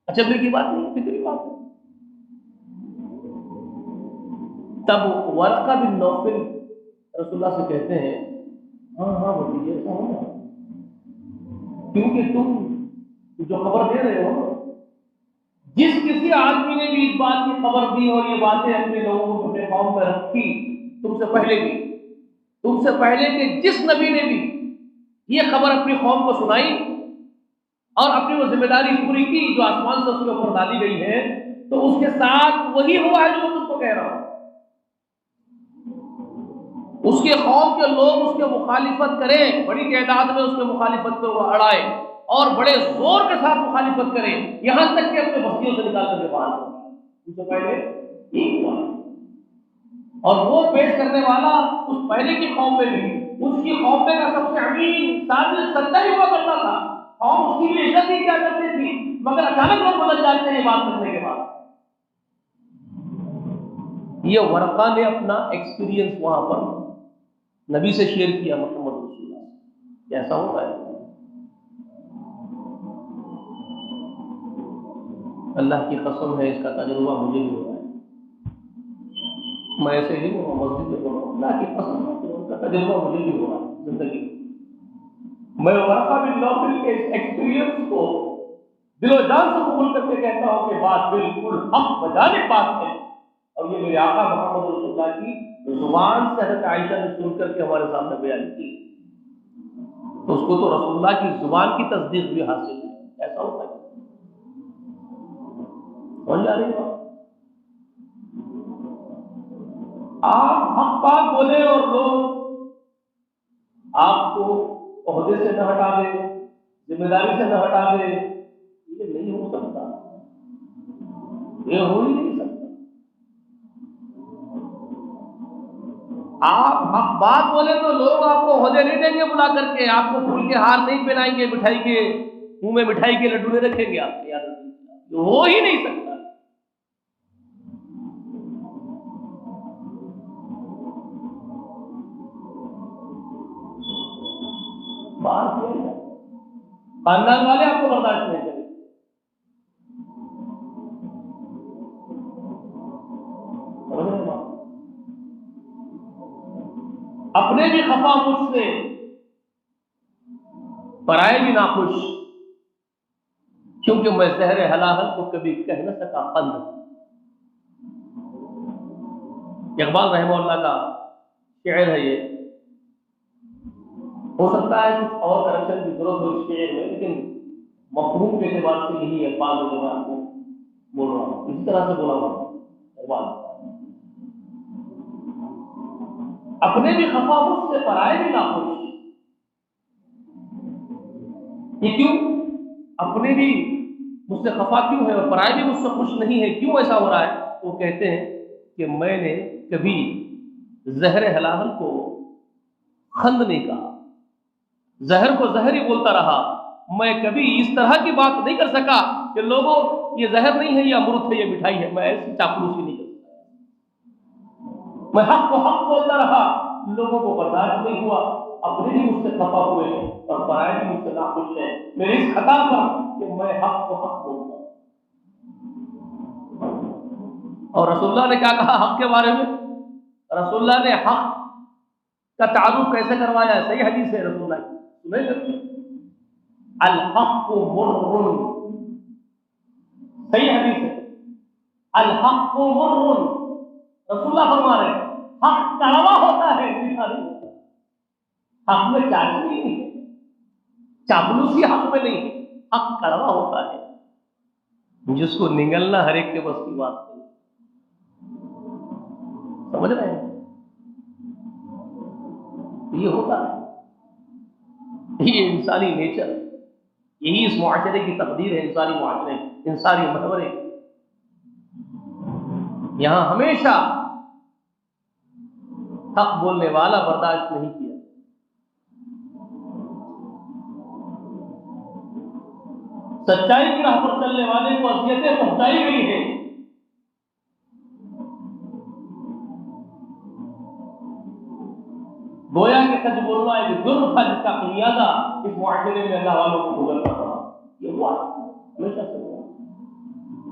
اچھبے کی بات نہیں، فطری بات ہے۔ تب ورقہ بن نوفل رسول اللہ سے کہتے ہیں ہاں ہاں بھائی ایسا ہوگا، کیونکہ تم جو خبر دے رہے ہو، جس کسی آدمی نے بھی اس بات کی خبر دی اور یہ باتیں اپنے لوگوں کو اپنے قوم میں رکھی تم سے پہلے بھی، تم سے پہلے کہ جس نبی نے بھی یہ خبر اپنی قوم کو سنائی اور اپنی وہ ذمہ داری پوری کی جو آسمان سے اس کے اوپر ڈالی گئی ہے، تو اس کے ساتھ وہی ہوا ہے جو میں تم کو کہہ رہا ہوں۔ اس کے قوم کے لوگ اس کے مخالفت کریں، بڑی تعداد میں اس کے مخالفت پر وہ اڑائے اور بڑے زور کے ساتھ مخالفت کریں، یہاں تک کہ اپنے بستیوں سے نکال کر کے باہر ان سے پہلے ایک ہوا، اور وہ پیش کرنے والا اس پہلے کی قوم میں بھی اس کی قوم میں کا سب سے امین صادق سچا ہی ہوا کرتا تھا، قوم اس کی بھی عزت ہی کیا کرتی تھی، مگر اچانک لوگ بدل جاتے ہیں یہ بات کرنے کے بعد۔ یہ ورقہ نے اپنا ایکسپیرینس وہاں پر نبی سے شیئر کیا، محمد رسول اللہ سے، کیسا ہوتا ہے؟ اللہ کی قسم ہے اس کا تجربہ مجھے بھی ہوا ہے، میں ایسے ہی مسجد میں بول رہا ہوں، اللہ کی قسم ہے اس کا تجربہ مجھے بھی ہوا ہے زندگی میں۔ میں ورقہ بن نوفل کے اس ایکسپیرینس کو دل و جان سے قبول کر کے کہتا ہوں کہ بات بالکل حق بجانب بات ہے، اور یہ میرے آقا محمد رسول اللہ کی زبان سے حضرت عائشہ نے سن کر کے ہمارے سامنے بیان کی، تو اس کو تو رسول اللہ کی زبان کی تصدیق بھی حاصل ہے۔ ایسا ہوتا ہے، سمجھ جا رہی بات؟ آپ حق بات بولے اور لوگ آپ کو عہدے سے نہ ہٹا دے، ذمہ داری سے نہ ہٹا دے، یہ نہیں ہو سکتا، یہ ہو ہی نہیں سکتا۔ آپ حق بات بولے تو لوگ آپ کو عہدے نہیں دیں گے بلا کر کے، آپ کو پھول کے ہار نہیں پہنائیں گے، مٹھائی کے منہ میں مٹھائی کے لڈو نہیں رکھیں گے آپ کے، یاد رکھیے، یہ ہو ہی نہیں سکتا۔ بات یہ ہے خاندان والے آپ کو برداشت نہیں کریں، اپنے بھی خفا مجھ سے، پرائے بھی ناخوش، کیونکہ میں زہر حلال کو کبھی کہہ نہ سکا قند. اقبال رحمہ اللہ کا شعر ہے یہ. ہو سکتا ہے کچھ اور کرپشن کی ضرورت ہو اس شعر میں، لیکن مفہوم کے اعتبار سے یہی الفاظ ہے جو میں آپ کو بول رہا ہوں. اسی طرح سے بولا ہوں اقبال، اپنے بھی خفا مجھ سے پرائے بھی ناخوش. یہ کیوں؟ اپنے بھی مجھ سے خفا کیوں ہے اور پرائے بھی مجھ سے خوش نہیں ہے، کیوں ایسا ہو رہا ہے؟ وہ کہتے ہیں کہ میں نے کبھی زہر حلال کو خند نہیں کہا، زہر کو زہر ہی بولتا رہا. میں کبھی اس طرح کی بات نہیں کر سکا کہ لوگوں یہ زہر نہیں ہے، یہ امرت ہے، یہ مٹھائی ہے. میں ایسی چاپلوسی نہیں کر سکتا. میں حق کو حق بولتا رہا، لوگوں کو برداشت نہیں ہوا، اپنے بھی مجھ سے خفا ہوئے اور پرائے بھی مجھ سے ناخوش ہیں میری اس خطا پر کہ میں حق کو حق بولتا ہوں. اور رسول اللہ نے کیا کہا حق کے بارے میں؟ رسول اللہ نے حق کا تعارف کیسے کروایا ہے؟ صحیح حدیث ہے رسول اللہ کی، سنیں گے؟ الحق مر، صحیح حدیث ہے، الحق مر. رسول اللہ فرما رہے ہیں حق کڑوا ہوتا ہے، میٹھا نہیں ہوتا. حق میں چاشنی نہیں ہے، چاپلوسی حق میں نہیں ہے. حق کڑوا ہوتا ہے جس کو نگلنا ہر ایک کے بس کی بات نہیں. سمجھ رہے ہیں؟ یہ ہوتا ہے، یہ انسانی نیچر ہے، یہی اس معاشرے کی تقدیر ہے. انسانی معاشرے، انسانی محورے، یہاں ہمیشہ حق بولنے والا برداشت نہیں کیا. سچائی کی راہ پر چلنے والے کو اذیتیں پہنچائی گئی ہیں. گویا کہ سچ بولنا ایک جرم تھا جس کا خمیازہ اس معاشرے میں اللہ والوں کو بھگتنا پڑا. یہ ہوا ہمیشہ سے ہوا.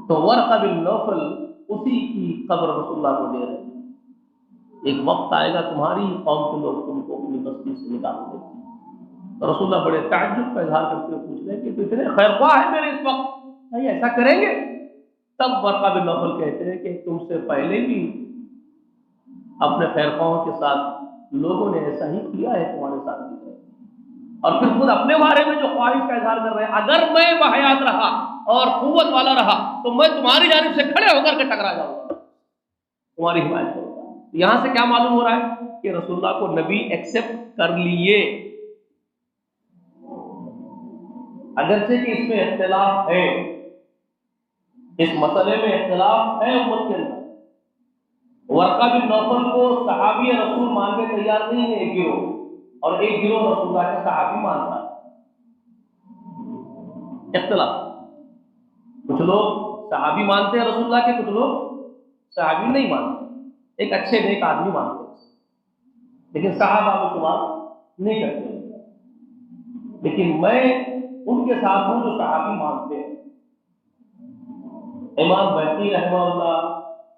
تو ورقہ بن نوفل اسی کی قبر رسول اللہ کو دے رہے ہیں. ایک وقت آئے گا تمہاری قوم کے لوگ تم کو اپنی بستی سے نکال دیں گے. تو رسول اللہ بڑے تعجب کا اظہار کرتے ہوئے پوچھ رہے ہیں کہ تو اتنے خیر خواہ ہیں میرے اس وقت، کیا یہ ایسا کریں گے؟ تب ورقہ بن نوفل کہتے ہیں کہ تم سے پہلے بھی اپنے خیر خواہوں کے ساتھ لوگوں نے ایسا ہی کیا ہے تمہارے ساتھ بھی. اور پھر خود اپنے بارے میں جو خواہش کا اظہار کر رہے ہیں، اگر میں بحیات رہا اور قوت والا رہا تو میں تمہاری جانب سے کھڑے ہو کر کے ٹکرا جاؤں گا، تمہاری حمایت کروں گا. یہاں سے کیا معلوم ہو رہا ہے کہ رسول اللہ کو نبی ایکسپٹ کر لیے، اگرچہ کہ اس میں اختلاف ہے، اس مسئلے میں اختلاف ہے امت کے اندر. ورقہ بن نوفل کو صحابی رسول ماننے تیار نہیں ہے ایک گروہ، اور ایک گروہ رسول اللہ کا صحابی مانتا ہے. اختلاف، کچھ لوگ صحابی مانتے ہیں رسول اللہ کے، کچھ لوگ صحابی نہیں مانتے. ایک اچھے نیک آدمی مانتے ہیں لیکن صحابہ کو شمار نہیں کرتے. لیکن میں ان کے ساتھ ہوں جو صحابی مانتے ہیں. امام بہقی رحمہ اللہ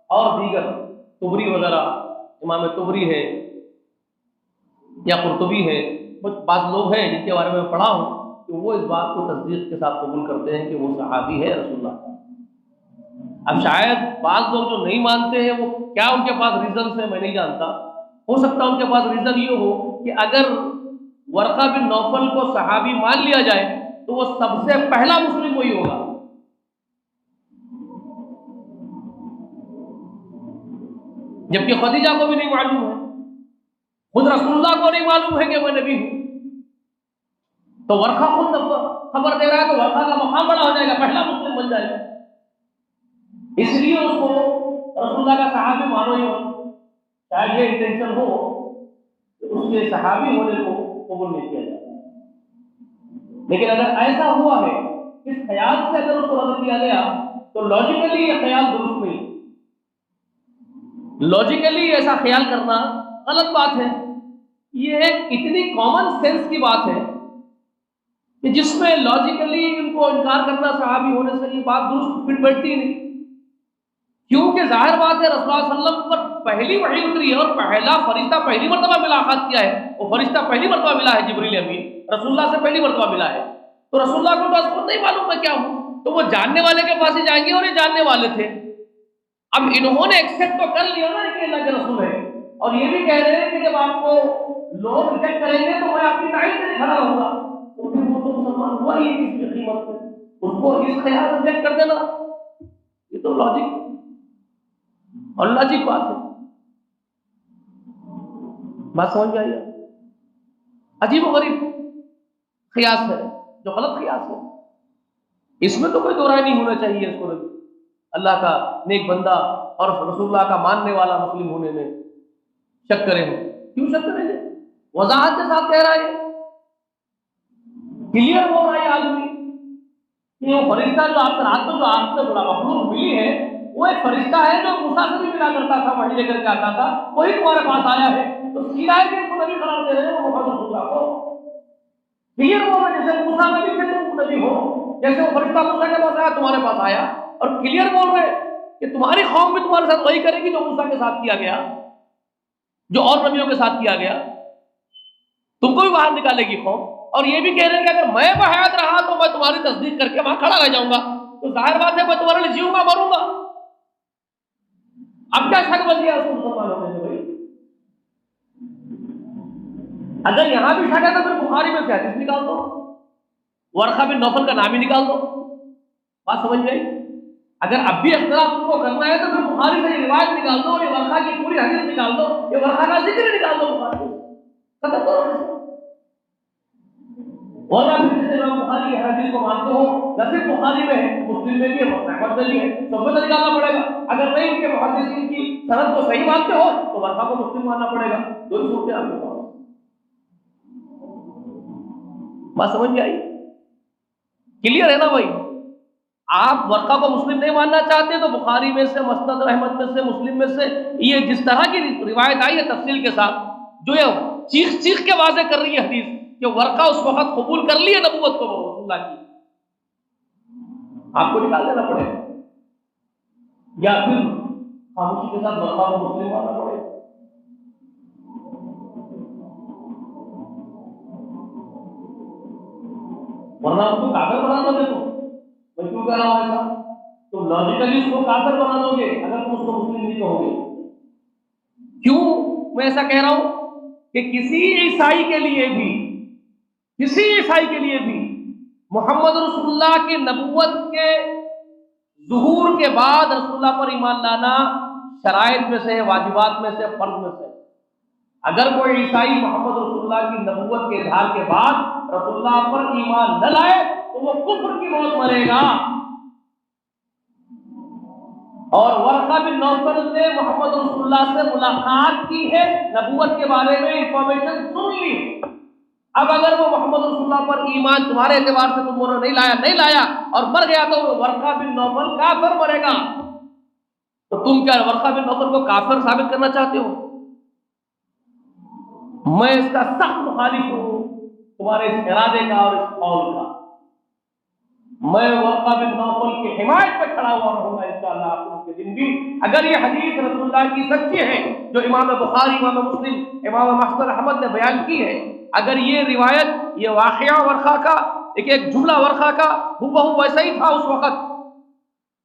اور دیگر طبری وغیرہ، امام طبری ہے یا قرطبی ہے، کچھ بعض لوگ ہیں جن کے بارے میں پڑھا ہوں کہ وہ اس بات کو تصدیق کے ساتھ قبول کرتے ہیں کہ وہ صحابی ہے رسول اللہ. اب شاید بعض لوگ جو نہیں مانتے ہیں وہ کیا ان کے پاس ریزنس ہے میں نہیں جانتا. ہو سکتا ان کے پاس ریزن یہ ہو کہ اگر ورقہ بن نوفل کو صحابی مان لیا جائے تو وہ سب سے پہلا مسلم وہی ہوگا. جبکہ خدیجہ کو بھی نہیں معلوم ہے، خود رسول اللہ کو نہیں معلوم ہے کہ میں نبی ہوں. تو ورقہ خود خبر دے رہا ہے تو ورقہ کا مقام بڑا ہو جائے گا، پہلا مسلم بن جائے گا. اس لیے اس کو رسول اللہ کا صحابی مانو ہی مانو. شاید یہ انٹینشن ہو کہ اس کے صحابی ہونے کو قبول نہیں کیا جاتا. لیکن اگر ایسا ہوا ہے، اس خیال سے اگر اس کو رد کیا گیا تو لاجیکلی یہ خیال درست نہیں. لاجیکلی ایسا خیال کرنا غلط بات ہے. یہ ایک اتنی کامن سینس کی بات ہے کہ جس میں لاجیکلی ان کو انکار کرنا صحابی ہونے سے یہ بات درست فٹ بیٹھتی نہیں. کیونکہ ظاہر بات ہے رسول اللہ صلی اللہ علیہ وسلم پر پہلی وحی اتری ہے اور پہلا فرشتہ پہلی مرتبہ ملاقات کیا ہے، وہ فرشتہ پہلی مرتبہ ملا ہے جبریل امین، رسول اللہ سے پہلی مرتبہ ملا ہے. تو رسول اللہ کو بس خود نہیں معلوم میں کیا ہوں. تو وہ جاننے والے کے پاس ہی جائیں گے، اور یہ جاننے والے تھے۔ اب انہوں نے ایکسپٹ تو کر لیا نا کہ اللہ کے رسول ہے، اور یہ بھی کہہ رہے ہیں کہ جب آپ کو لوگ ریجیکٹ کریں گے تو میں آپ کی تائید میں کھڑا رہوں گا، تو پھر وہ تو مسلمان ہوا ہی کس کی قیمت پہ، اس کو اس خیال ریجیکٹ کر دینا، یہ تو لاجک اور لاجک بات ہے۔ بات سمجھ میں آئی؟ عجیب و غریب قیاس ہے جو غلط قیاس ہے، اس میں تو کوئی دو رائے نہیں ہونا چاہیے اس کو اللہ کا نیک بندہ اور رسول اللہ کا ماننے والا مسلم ہونے میں شک کریں گے۔ کیوں شک کریں گے؟ وضاحت کے ساتھ کہہ رہا ہے، کلیئر بول رہا ہے آدمی کہ وہ فرشتہ جو آپ کے رات میں جو آپ سے بڑا مخلوق ملی ہے، وہ ایک فرشتہ ہے جو موسیٰ سے بھی ملا کرتا تھا، وحی لے کر کے آتا تھا، وہی تمہارے پاس آیا ہے، تو سیدھا ہے کہ اس کو نبی قرار دے رہے ہیں وہ محمد رسول اللہ کو۔ کلیئر بول رہا ہے جیسے موسیٰ نبی تھے تم نبی ہو، جیسے وہ فرشتہ موسیٰ کے پاس آیا تمہارے پاس آیا، اور کلیئر بول رہے ہیں کہ تمہاری قوم بھی تمہارے ساتھ وہی کرے گی جو موسیٰ کے ساتھ کیا گیا، جو اور نبیوں کے ساتھ کیا گیا، تم کو بھی باہر نکالے گی قوم۔ اور یہ بھی کہہ رہے ہیں کہ اگر میں بحیات رہا تو میں تمہاری تصدیق کر کے وہاں کھڑا رہ جاؤں گا، تو ظاہر بات ہے میں تمہارے لیے جیوں گا مروں گا۔ اب کیا شک بن گیا اس مسلمانوں میں بھائی؟ اگر یہاں بھی شک ہے تو پھر بخاری میں سے حدیث نکال دو، ورقہ بن نوفل کا نام ہی نکال دو، بات سمجھ گئی؟ اگر اب بھی اختلاف تم کو کرنا ہے تو پھر بخاری سے یہ روایت نکال دو اور یہ ورقہ کی پوری حدیث نکال دو، یہ ورقہ کا ذکر ہی نکال دو بخاری سے، ختم کرو۔ ورنہ پھر جیسے امام بخاری کی حدیث کو مانتے ہو، نہ صرف بخاری میں ہے، مسلم میں بھی ہے، احمد میں بھی ہے، سب میں تو نکالنا پڑے گا۔ اگر نہیں ان کے محدثین کی سند کو صحیح مانتے ہو تو ورقہ کو مسلم ماننا پڑے گا، دو ہی صورتیں آپ کے پاس۔ بات سمجھ میں آئی؟ کلیئر ہے نا بھائی؟ آپ ورقہ کو مسلم نہیں ماننا چاہتے تو بخاری میں سے، مسند احمد میں سے، مسلم میں سے یہ جس طرح کی روایت آئی ہے تفصیل کے ساتھ، جو یہ چیخ چیخ کے واضح کر رہی ہے حدیث کہ ورقہ اس وقت قبول کر لی ہے نبوت کو رسول اللہ کی، آپ کو نکال دینا پڑے گا، یا پھر خاموشی کے ساتھ ورقہ کو مسلم ماننا پڑے گا۔ ورنہ اس کو کافر بنا دو گے، تو میں کیوں کہہ رہا ہوں ایسا؟ تو لاجیکلی اس کو کافر بنا دو گے اگر تم اس کو مسلم نہیں کہو گے۔ کیوں میں ایسا کہہ رہا ہوں؟ کہ کسی عیسائی کے لیے بھی محمد رسول اللہ کی نبوت کے ظہور کے بعد رسول اللہ پر ایمان لانا شرائط میں سے، واجبات میں سے، فرض میں سے۔ اگر کوئی عیسائی محمد رسول اللہ کی نبوت کے اظہار کے بعد رسول اللہ پر ایمان نہ لائے تو وہ کفر کی موت مرے گا۔ اور ورقہ بن نوفل نے محمد رسول اللہ سے ملاقات کی ہے، نبوت کے بارے میں انفارمیشن سن لی، اب اگر وہ محمد رسول اللہ پر ایمان تمہارے اعتبار سے تم نے نہیں لایا اور مر گیا تو وہ ورقہ بن نوفل کافر مرے گا۔ تو تم کیا ورقہ بن نوفل کو کافر ثابت کرنا چاہتے ہو؟ میں اس کا سخت مخالف ہوں، تمہارے اس ارادے کا اور اس قول کا۔ میں ورقہ بن نوفل کی حمایت پہ کھڑا ہوا رہوں گا انشاءاللہ آخر کے دن بھی، اگر یہ حدیث رسول اللہ کی سچی ہے جو امام بخاری، امام مسلم، امام مسند احمد نے بیان کی ہے، اگر یہ روایت، یہ واقعہ ورقہ کا ایک جملہ ورقہ کا ہو ویسا ہی تھا اس وقت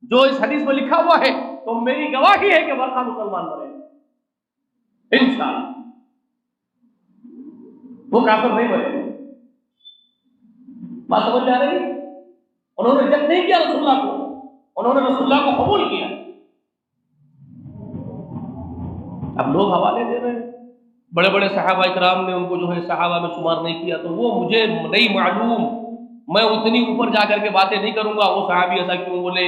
جو اس حدیث میں لکھا ہوا ہے، تو میری گواہی ہے کہ ورقہ مسلمان بنے گا انشاءاللہ، وہ کافر نہیں بنے گا۔ بات سمجھ آ رہی ہے؟ انہوں نے ریجیکٹ نہیں کیا رسول اللہ کو، انہوں نے رسول اللہ کو قبول کیا۔ اب لوگ حوالے دے رہے ہیں، بڑے بڑے صحابہ کرام نے ان کو جو ہے صحابہ میں شمار نہیں کیا، تو وہ مجھے نہیں معلوم، میں اتنی اوپر جا کر کے باتیں نہیں کروں گا، وہ صحابی ایسا کیوں بولے،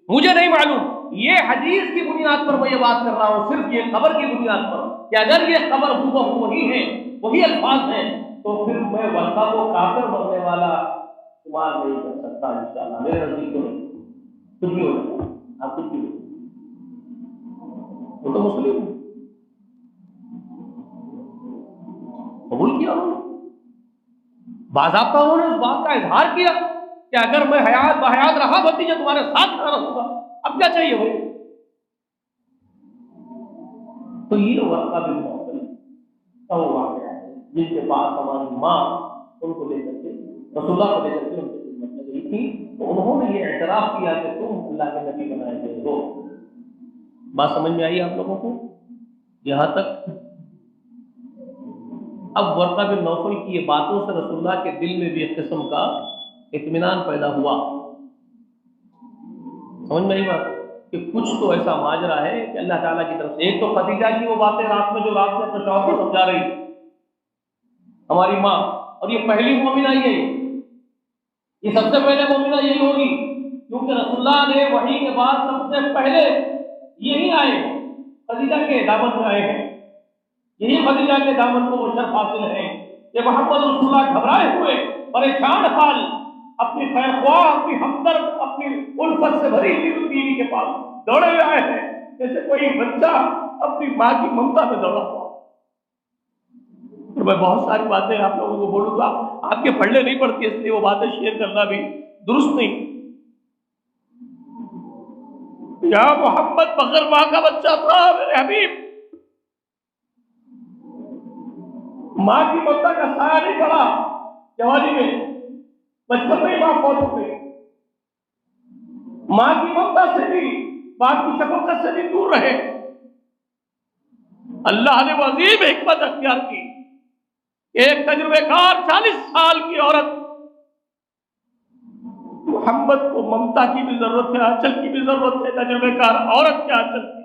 مجھے نہیں معلوم۔ یہ حدیث کی بنیاد پر میں یہ بات کر رہا ہوں، صرف یہ خبر کی بنیاد پر کہ اگر یہ خبر وہی ہے، وہی الفاظ ہیں، تو پھر میں ورقہ کو کافر بننے والا شمار نہیں کر سکتا انشاءاللہ، میرے نزدیک تو نہیں، کچھ بھی ہو جائے، آپ کچھ بھی ہو، وہ تو مسلم قبول کیا انہوں نے، باضابطہ انہوں نے اس بات کا اظہار کیا کہ اگر میں بحیات رہا بھتیجا تمہارے ساتھ کھڑا رہوں گا، اب کیا چاہیے بھائی؟ تو یہ ورقہ بن نوفل کا وہ واقعہ ہے جن کے پاس ہماری ماں ان کو لے کر کے رسول اللہ کو لے کر کے ان کی خدمت میں گئی تھی، تو انہوں نے یہ اعتراف کیا کہ تم اللہ کے نبی بنائے گئے ہو۔ بات سمجھ میں آئی آپ لوگوں کو؟ یہاں تک اب ورقہ بن نوفل کی یہ باتوں سے رسول اللہ کے دل میں بھی ایک قسم کا اطمینان پیدا ہوا۔ سمجھ میں آئی بات کہ کچھ تو ایسا ماجرا ہے کہ اللہ تعالیٰ کی طرف سے۔ ایک تو خدیجہ کی وہ باتیں رات میں جو رات میں اپنے شوہر کو سمجھا رہی ہماری ماں، اور یہ پہلی مومنہ یہی، یہ سب سے پہلے مومنہ یہی ہوگی، کیونکہ رسول اللہ نے وحی کے بعد سب سے پہلے یہی آئے، خدیجہ کے دامن میں آئے ہیں، یہی خدیجہ کے دامن کو وہ شرف حاصل ہے کہ محمد رسول اللہ گھبرائے ہوئے پریشان حال اپنی خیر خواہ، اپنی ہمدرد، اپنی الفت سے بھری ہوئی بیوی کے پاس دوڑے ہوئے آئے ہیں، جیسے کوئی بچہ اپنی ماں کی ممتا میں دوڑا ہوا۔ اور میں بہت ساری باتیں آپ لوگوں کو بولوں گا، آپ کے پڑھنے نہیں پڑتی، اس لیے وہ باتیں شیئر کرنا بھی درست نہیں۔ یا محمد بغیر ماں کا بچہ تھا میرے حبیب، ماں کی ممتا کا سایہ نہیں پڑا، جوانی میں بچپن میں ماں فوت ہو گئی، ماں کی ممتا سے بھی، باپ کی شفقت سے بھی دور رہے۔ اللہ نے وہ عظیم حکمت اختیار کی، ایک تجربے کار 40 سال کی عورت، محمد کو ممتا کی بھی ضرورت ہے، آنچل کی بھی ضرورت ہے، تجربے کار عورت کے آنچل کی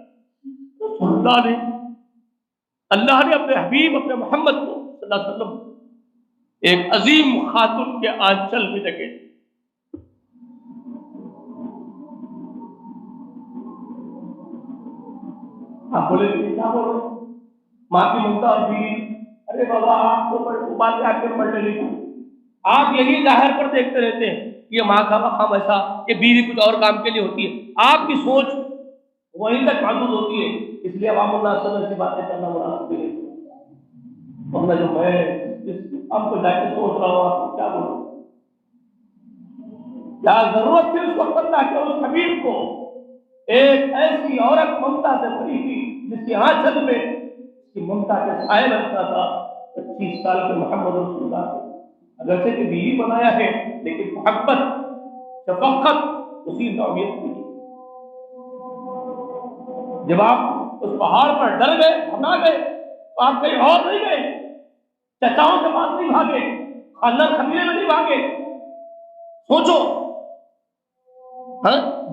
اللہ نے اپنے حبیب اپنے محمد کو صلی اللہ علیہ وسلم ایک عظیم خاتون کے آنچل میں جگہ۔ آپ بولے کیا بول رہے ماں کی ممتا اور بیوی؟ ارے بابا آپ کو باتیں آپ کے پڑھنے لکھو، آپ یہی ظاہر پر دیکھتے رہتے ہیں یہ ماں کا مقام ایسا، یہ بیوی کچھ اور کام کے لیے ہوتی ہے، آپ کی سوچ وہیں تک محدود ہوتی ہے، اس لیے عوام اللہ صلی اللہ علیہ وسلم سے باتیں کرنا مناسب نہیں ہے۔ اپنا جو میں آپ کو جا کے سوچ رہا ہوں آپ کو کیا بولوں، کیا ضرورت تھی اس وقت اللہ کے اس حبیب کو ایک ایسی عورت ممتا سے بھری تھی جس کی آنچل میں اس کی ممتا کے سائے رکھتا تھا 25 سال کے محمد رسول اللہ کو اگرچہ کہ بیوی بنایا ہے لیکن محبت شفقت اسی نوعیت کی۔ جب آپ اس پہاڑ پر ڈر گئے گھبرا گئے تو آپ کہیں اور نہیں گئے، چچاؤں کے پاس نہیں بھاگے، خاندان قبیلے میں نہیں بھاگے۔ سوچو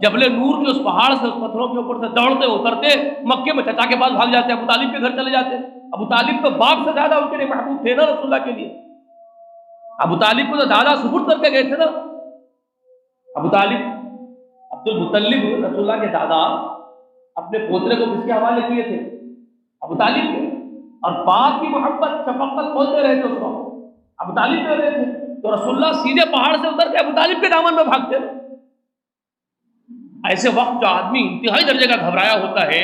جبل نور کے اس پہاڑ سے، اس پتھروں کے اوپر سے دوڑتے اترتے مکے میں چچا کے پاس بھاگ جاتے، ابو طالب کے گھر چلے جاتے۔ ابو طالب تو باپ سے زیادہ ان کے لیے محبوب تھے نا رسول اللہ کے لیے، ابو طالب کو تو دادا سپرد کر کے گئے تھے نا۔ ابو طالب عبد المطلب رسول اللہ کے دادا اپنے پوترے کو کس کے حوالے کیے تھے؟ ابو طالب کے، اور باپ کی محبت شفقت کھولتے رہے تھے اس کو ابو طالب دے رہے تھے، تو رسول اللہ سیدھے پہاڑ سے اتر کے ابو طالب کے دامن میں بھاگتے نا۔ ایسے وقت جو آدمی انتہائی درجے کا گھبرایا ہوتا ہے،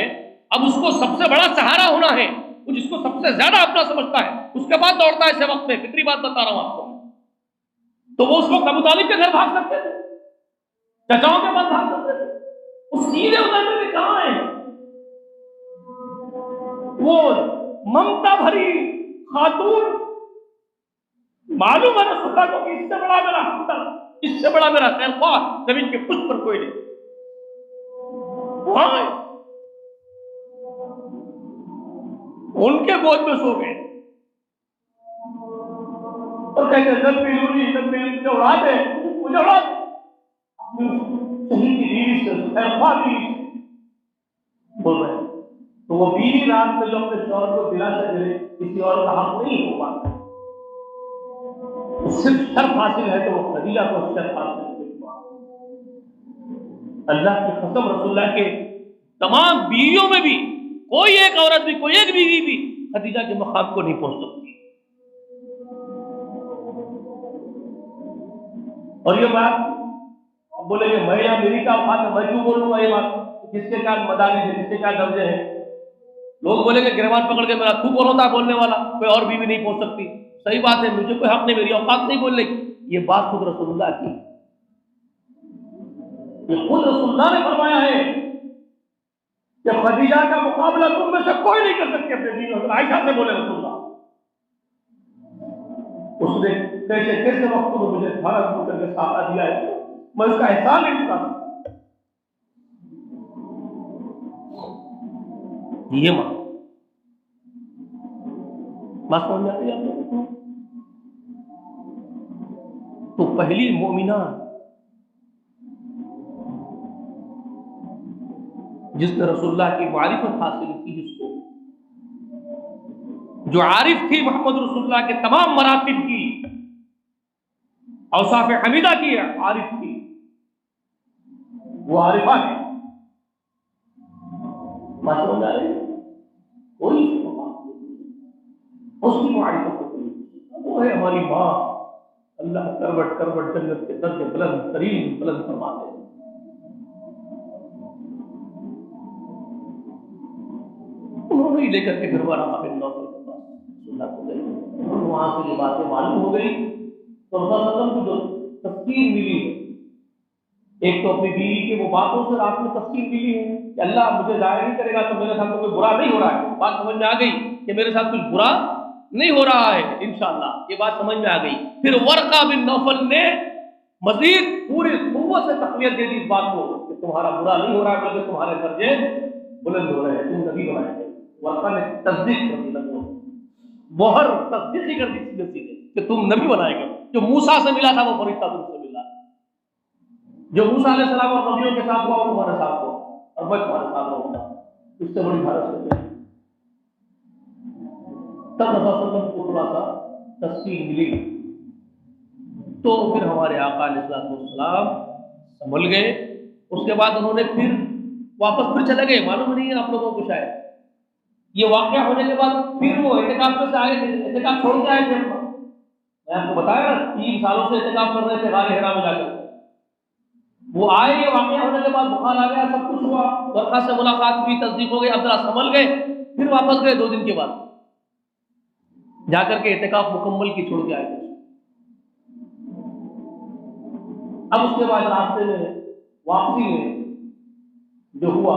اب اس کو سب سے بڑا سہارا ہونا ہے، وہ جس کو سب سے زیادہ اپنا سمجھتا ہے اس کے بعد دوڑتا ہے۔ ایسے وقت میں فطری بات بتا رہا ہوں آپ کو، تو وہ اس وقت ابو طالب کے گھر بھاگ سکتے تھے، چچاؤں کے پاس بھاگ سکتے تھے، وہ سیدھے اترنے میں کہاں ہے؟ وہ ممتا بھری خاتون، معلوم ہے رسول اللہ کو کہ اس سے بڑا میرا ہمدرد، اس سے بڑا میرا خیر خواہ زمین کے پشت پر کوئی نہیں۔ ان کے گود میں سو گئے اور کہتے مجھے اڑا دے، مجھے اڑا دے، شہید کی بیوی سے خیر خواہ بیوی سے بول رہے ہیں۔ تو وہ بیوی رات میں جو اپنے شوہر کو دلاسا دے کسی اور کا حق نہیں ہو پاتا، صرف شرف حاصل ہے تو وہ خدیجہ کو شرف حاصل ہے۔ اللہ کی قسم رسول اللہ کے تمام بیویوں میں بھی کوئی ایک عورت بھی، کوئی ایک بیوی بھی خدیجہ کے مقام کو نہیں پہنچ سکتی۔ اور یہ بات بولے کہ میں یا میری کیا بات ہے، میں کیوں بولوں گا یہ بات، کس کے کیا مدارج ہے، کس کے کیا درجے ہیں۔ لوگ بولیں گے گریبان پکڑ کے میرا تو کون ہوتا ہے بولنے والا، کوئی اور بیوی نہیں پہنچ سکتی۔ صحیح بات ہے، مجھے کوئی حق نہیں، میری اوقات نہیں بولنے کی، یہ بات خود رسول اللہ کی، یہ خود رسول اللہ نے فرمایا ہے کہ خدیجہ کا مقابلہ تم میں سے کوئی نہیں کر سکتی اپنے دین۔ حضرت عائشہ سے بولے رسول اللہ، اس نے کیسے کیسے وقت میں مجھے بھارت کر کے ساتھ دیا ہے، میں اس کا احسان نہیں چکا سکتا. یہ ماں بات سمجھ میں آتی ہے آپ لوگوں کو؟ تو پہلی مومنہ جس نے رسول اللہ کی معرفت حاصل کی، جس کو جو عارف تھی محمد رسول اللہ کے تمام مراتب کی، اوصاف حمیدہ کی عارف تھی، وہ عارفہ ہے. بات سمجھ آ رہی ہے؟ کوئی اس کی معرفت کو کوئی، وہ ہے ہماری ماں. اللہ کروٹ کروٹ جنت کے درجے بلند ترین بلند فرماتے ہیں. انہوں نے لے کر کے پھر ورقہ بن نوفل کے پاس سنت ہو گئی. وہاں سے یہ باتیں معلوم ہو گئی تو رسول اللہ صلی اللہ علیہ وسلم کو جو تسکین ملی ہے، ایک تو اپنی بیوی کے وہ باتوں سے آپ کو تسکین ملی ہے کہ اللہ مجھے ضائع نہیں کرے گا تو میرے ساتھ کوئی برا نہیں ہو رہا ہے. بات سمجھ میں آ گئی کہ میرے ساتھ کچھ برا نہیں ہو رہا ہے انشاءاللہ، یہ بات سمجھ میں آ گئی. پھر ورقہ بن نوفل نے مزید پوری قوت سے تقویت دے دی اس بات کو کہ تمہارا برا نہیں ہو رہا ہے بلکہ تمہارے درجے بلند ہو رہے ہیں، تم نبی بنائے گے. ورقہ نے تصدیق کر دی، مہر تصدیق ہی کر دی سیدھے سیدھے کہ تم نبی بنائے گا. جو موسیٰ سے ملا تھا وہ فرشتہ تم سے ملا، جو موسیٰ علیہ السلام اور نبیوں کے ساتھ ہوا وہ تمہارے ساتھ ہوا، اور میں تمہارے ساتھ رہوں گا. اس سے بڑی بھارت سے تب رسول اللہ صلی اللہ علیہ وسلم کو تھوڑا سا تسکین ملی. تو پھر ہمارے آقا علیہ السلام سنبھل گئے. اس کے بعد انہوں نے پھر واپس پھر چلے گئے. معلوم نہیں ہے آپ لوگوں کو شاید یہ واقعہ ہونے کے بعد پھر وہ اعتکاف سے آئے تھے، اعتکاف چھوڑ کے آئے تھے. میں آپ کو بتایا نا 3 سالوں سے اعتکاف کر رہے تھے غار حرا میں جا کر. وہ آئے، یہ واقعہ ہونے کے بعد بخار آ گیا، سب کچھ ہوا، ورقہ سے ملاقات ہوئی، تصدیق ہو گئی، اب ذرا سنبھل گئے. پھر واپس گئے 2 دن کے بعد جا کر کے اعتکاف مکمل کی چھوڑ کے آئے تھے. اب اس کے بعد راستے میں واپسی میں جو ہوا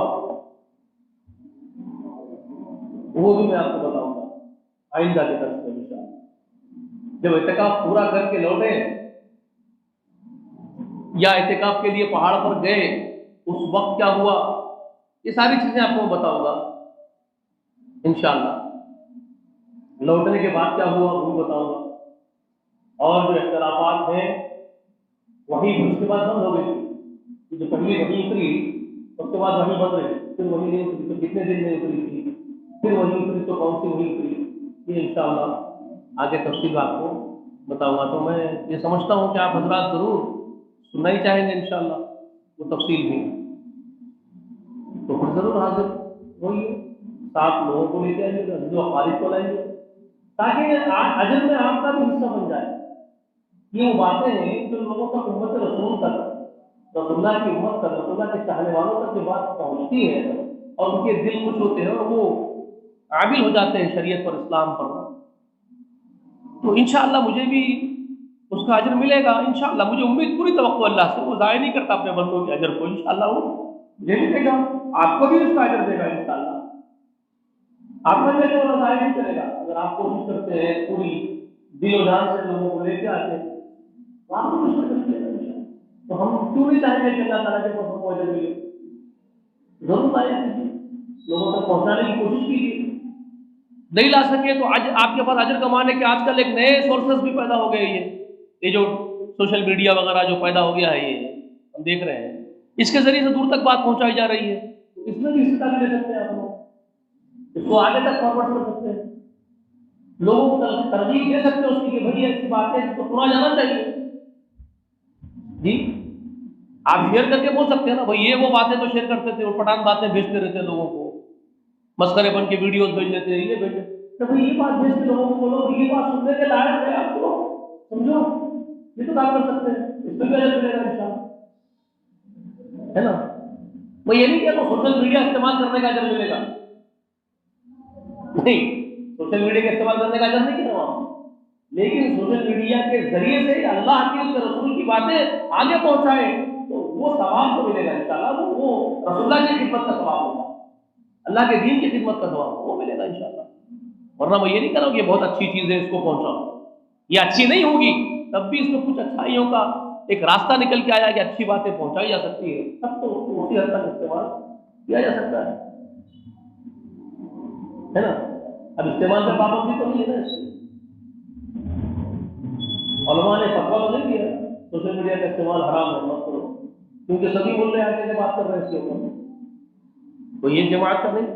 وہ بھی میں آپ کو بتاؤں گا آئندہ کے درس میں انشاءاللہ. جب اعتکاف پورا کر کے لوٹے یا اعتکاف کے لیے پہاڑ پر گئے اس وقت کیا ہوا، یہ ساری چیزیں آپ کو بتاؤں گا انشاءاللہ. لوٹنے کے بعد کیا ہوا وہ بتاؤں گا. اور جو اختلافات ہیں وہی اس کے بعد بند ہو گئی تھی. جو پہلی وہی اتری اس کے بعد وہی بند رہی، پھر وہی نہیں اتری تو کتنے دن نہیں اتری تھی، پھر وہی اتری تو کون سی وہی اتری. یہ انشاءاللہ آگے تفصیل آپ کو بتاؤں گا. تو میں یہ سمجھتا ہوں کہ آپ حضرات ضرور سننا ہی چاہیں گے انشاءاللہ وہ تفصیل بھی. تو پھر ضرور حاضر ہوئیے، 7 لوگوں کو لے کے آئیے گا، جو خالد کو لائیے تاکہ اجر میں آپ کا بھی حصہ بن جائے. یہ وہ باتیں ہیں جو لوگوں تک امت رسول تک، رسول اللہ کی امت تک، رسول اللہ کے چاہنے والوں تک یہ بات پہنچتی ہے اور ان کے دل خوش ہوتے ہیں اور وہ عامل ہو جاتے ہیں شریعت پر، اسلام پر. تو انشاءاللہ مجھے بھی اس کا اجر ملے گا انشاءاللہ. مجھے امید پوری توقع اللہ سے، وہ ضائع نہیں کرتا اپنے بندوں کے اجر کو. انشاءاللہ وہ مجھے بھی دے گا، آپ کو بھی اس کا اجر دے گا انشاءاللہ. آپ کو دے گا، وہ ضائع نہیں کرے گا. اگر آپ کوشش کرتے ہیں پوری دل و جان سے لوگوں کو لے کے آتے ہیں تو آپ کو کچھ کرتے ہیں. تو ہم کیوں نہیں چاہیں گے کہ اللہ تعالیٰ کے پاس کو اجر ملے؟ ضرور ضائع کیجیے، لوگوں تک پہنچانے کی کوشش کیجیے. نہیں لا سکے تو آج آپ کے پاس اجر کمانے کے آج کل ایک نئے سورسز بھی پیدا ہو گئے. یہ جو سوشل میڈیا وغیرہ جو پیدا ہو گیا ہے، یہ ہم دیکھ رہے ہیں، اس کے ذریعے سے دور تک بات پہنچائی جا رہی ہے. اس میں بھی حصہ لے سکتے ہیں آپ لوگ، اس کو آگے تک فارورڈ کر سکتے ہیں، لوگوں کو ترغیب دے سکتے ہیں اس کی کہ بھائی ایسی بات ہے جس کو سنا جانا چاہیے. جی آپ شیئر کر کے بول سکتے ہیں نا بھائی یہ وہ باتیں تو شیئر کرتے تھے اور پٹھان باتیں بھیجتے رہتے ہیں لوگوں کو، مسخرے بن کے ویڈیوز بھیج لیتے ہیں، یہ بھیج لیتے ہیں. تو بھائی یہ بات بھیج کے لوگوں کو بولو یہ بات سننے کے لائق ہے، آپ کو سمجھو یہ تو کام کر سکتے ہیں، اس میں بھی اجر ملے گا انشاءاللہ، ہے نا. وہ یہ نہیں کہ سوشل میڈیا استعمال کرنے کا اجر ملے گا، نہیں، سوشل میڈیا کا استعمال کرنے کا اجر نہیں کیا وہاں، لیکن سوشل میڈیا کے ذریعے سے اللہ کی اس کے رسول کی باتیں آگے پہنچائے تو وہ ثواب تو ملے گا انشاءاللہ. وہ رسول اللہ کی خدمت کا ثواب ہوگا، اللہ کے دین کی خدمت کا ثواب وہ ملے گا انشاءاللہ. ورنہ میں یہ نہیں کروں کہ یہ بہت اچھی چیز ہے اس کو پہنچاؤ، یہ اچھی نہیں ہوگی، تب بھی اس میں کچھ اچھائیوں کا ایک راستہ نکل کے آیا کہ اچھی باتیں پہنچائی جا سکتی ہے، تب تو اس کو اسی حد تک استعمال کیا جا سکتا ہے نا؟ اب استعمال پہ پابندی تو نہیں ہے نا اس کی، علماء نے فتویٰ تو نہیں دیا سوشل میڈیا کا استعمال حرام ہے مت کرو، کیونکہ سبھی بول رہے ہیں آگے بات کر رہے ہیں اس کے اوپر، تو یہ جماعت کا نہیں،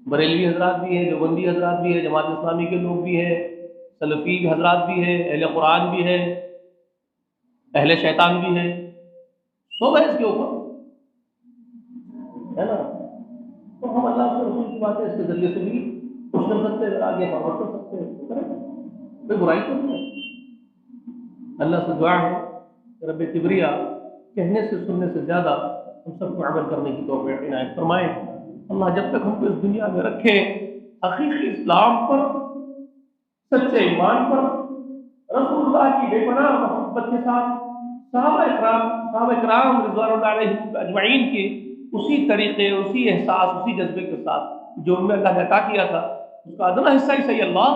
بریلوی حضرات بھی ہیں، دیوبندی حضرات بھی ہیں، جماعت اسلامی کے لوگ بھی ہیں، سلفی حضرات بھی ہیں، اہل قرآن بھی ہیں، اہل شیطان بھی ہیں، سب ہے اس کے اوپر، ہے نا؟ تو ہم اللہ کے رسول کی باتیں اس کے ذریعے سے بھی خوش کر سکتے ہیں، آگے فارورڈ کر سکتے ہیں، تو کریں، کوئی برائی تو نہیں ہے۔ اللہ سے دعا ہے کہ رب کبریا کہنے سے سننے سے زیادہ ہم سب کو عمل کرنے کی توفیق عنایت فرمائے۔ اللہ جب تک ہم کو اس دنیا میں رکھے حقیقی اسلام پر، سچے ایمان پر، رسول اللہ کی بے پناہ محبت کے ساتھ صحابہ کرام رضوان اللہ علیہم اجمعین کے اسی طریقے، اسی احساس، اسی جذبے کے ساتھ جو ان میں اللہ نے عطا کیا تھا، اس کا ادنا حصہ ہی صحیح اللہ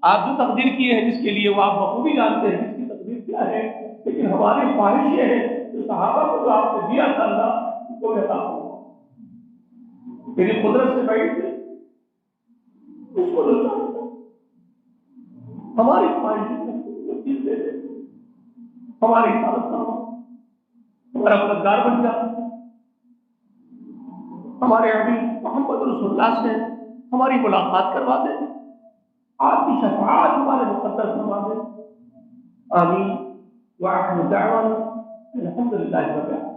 آپ جو تقدیر کیے ہیں جس کے لیے وہ آپ بخوبی جانتے ہیں جس کی تقدیر کیا ہے، لیکن ہماری خواہش یہ ہے کہ صحابہ کو جو آپ نے دیا تھا اللہ اس کو عطا ہو، تیری قدرت سے بعید ہے، اس کو جو چاہتا ہماری خواہش ہے چیز دے دے، ہماری حفاظت کرو، ہمارا مددگار بن جا، ہمارے نبی محمد رسول اللہ سے ہماری ملاقات کروا دے، آپ کی شفاعت ہمارے مقدر فرما دے، آمین۔ وآخر دعوانا الحمد للہ رب العالمین۔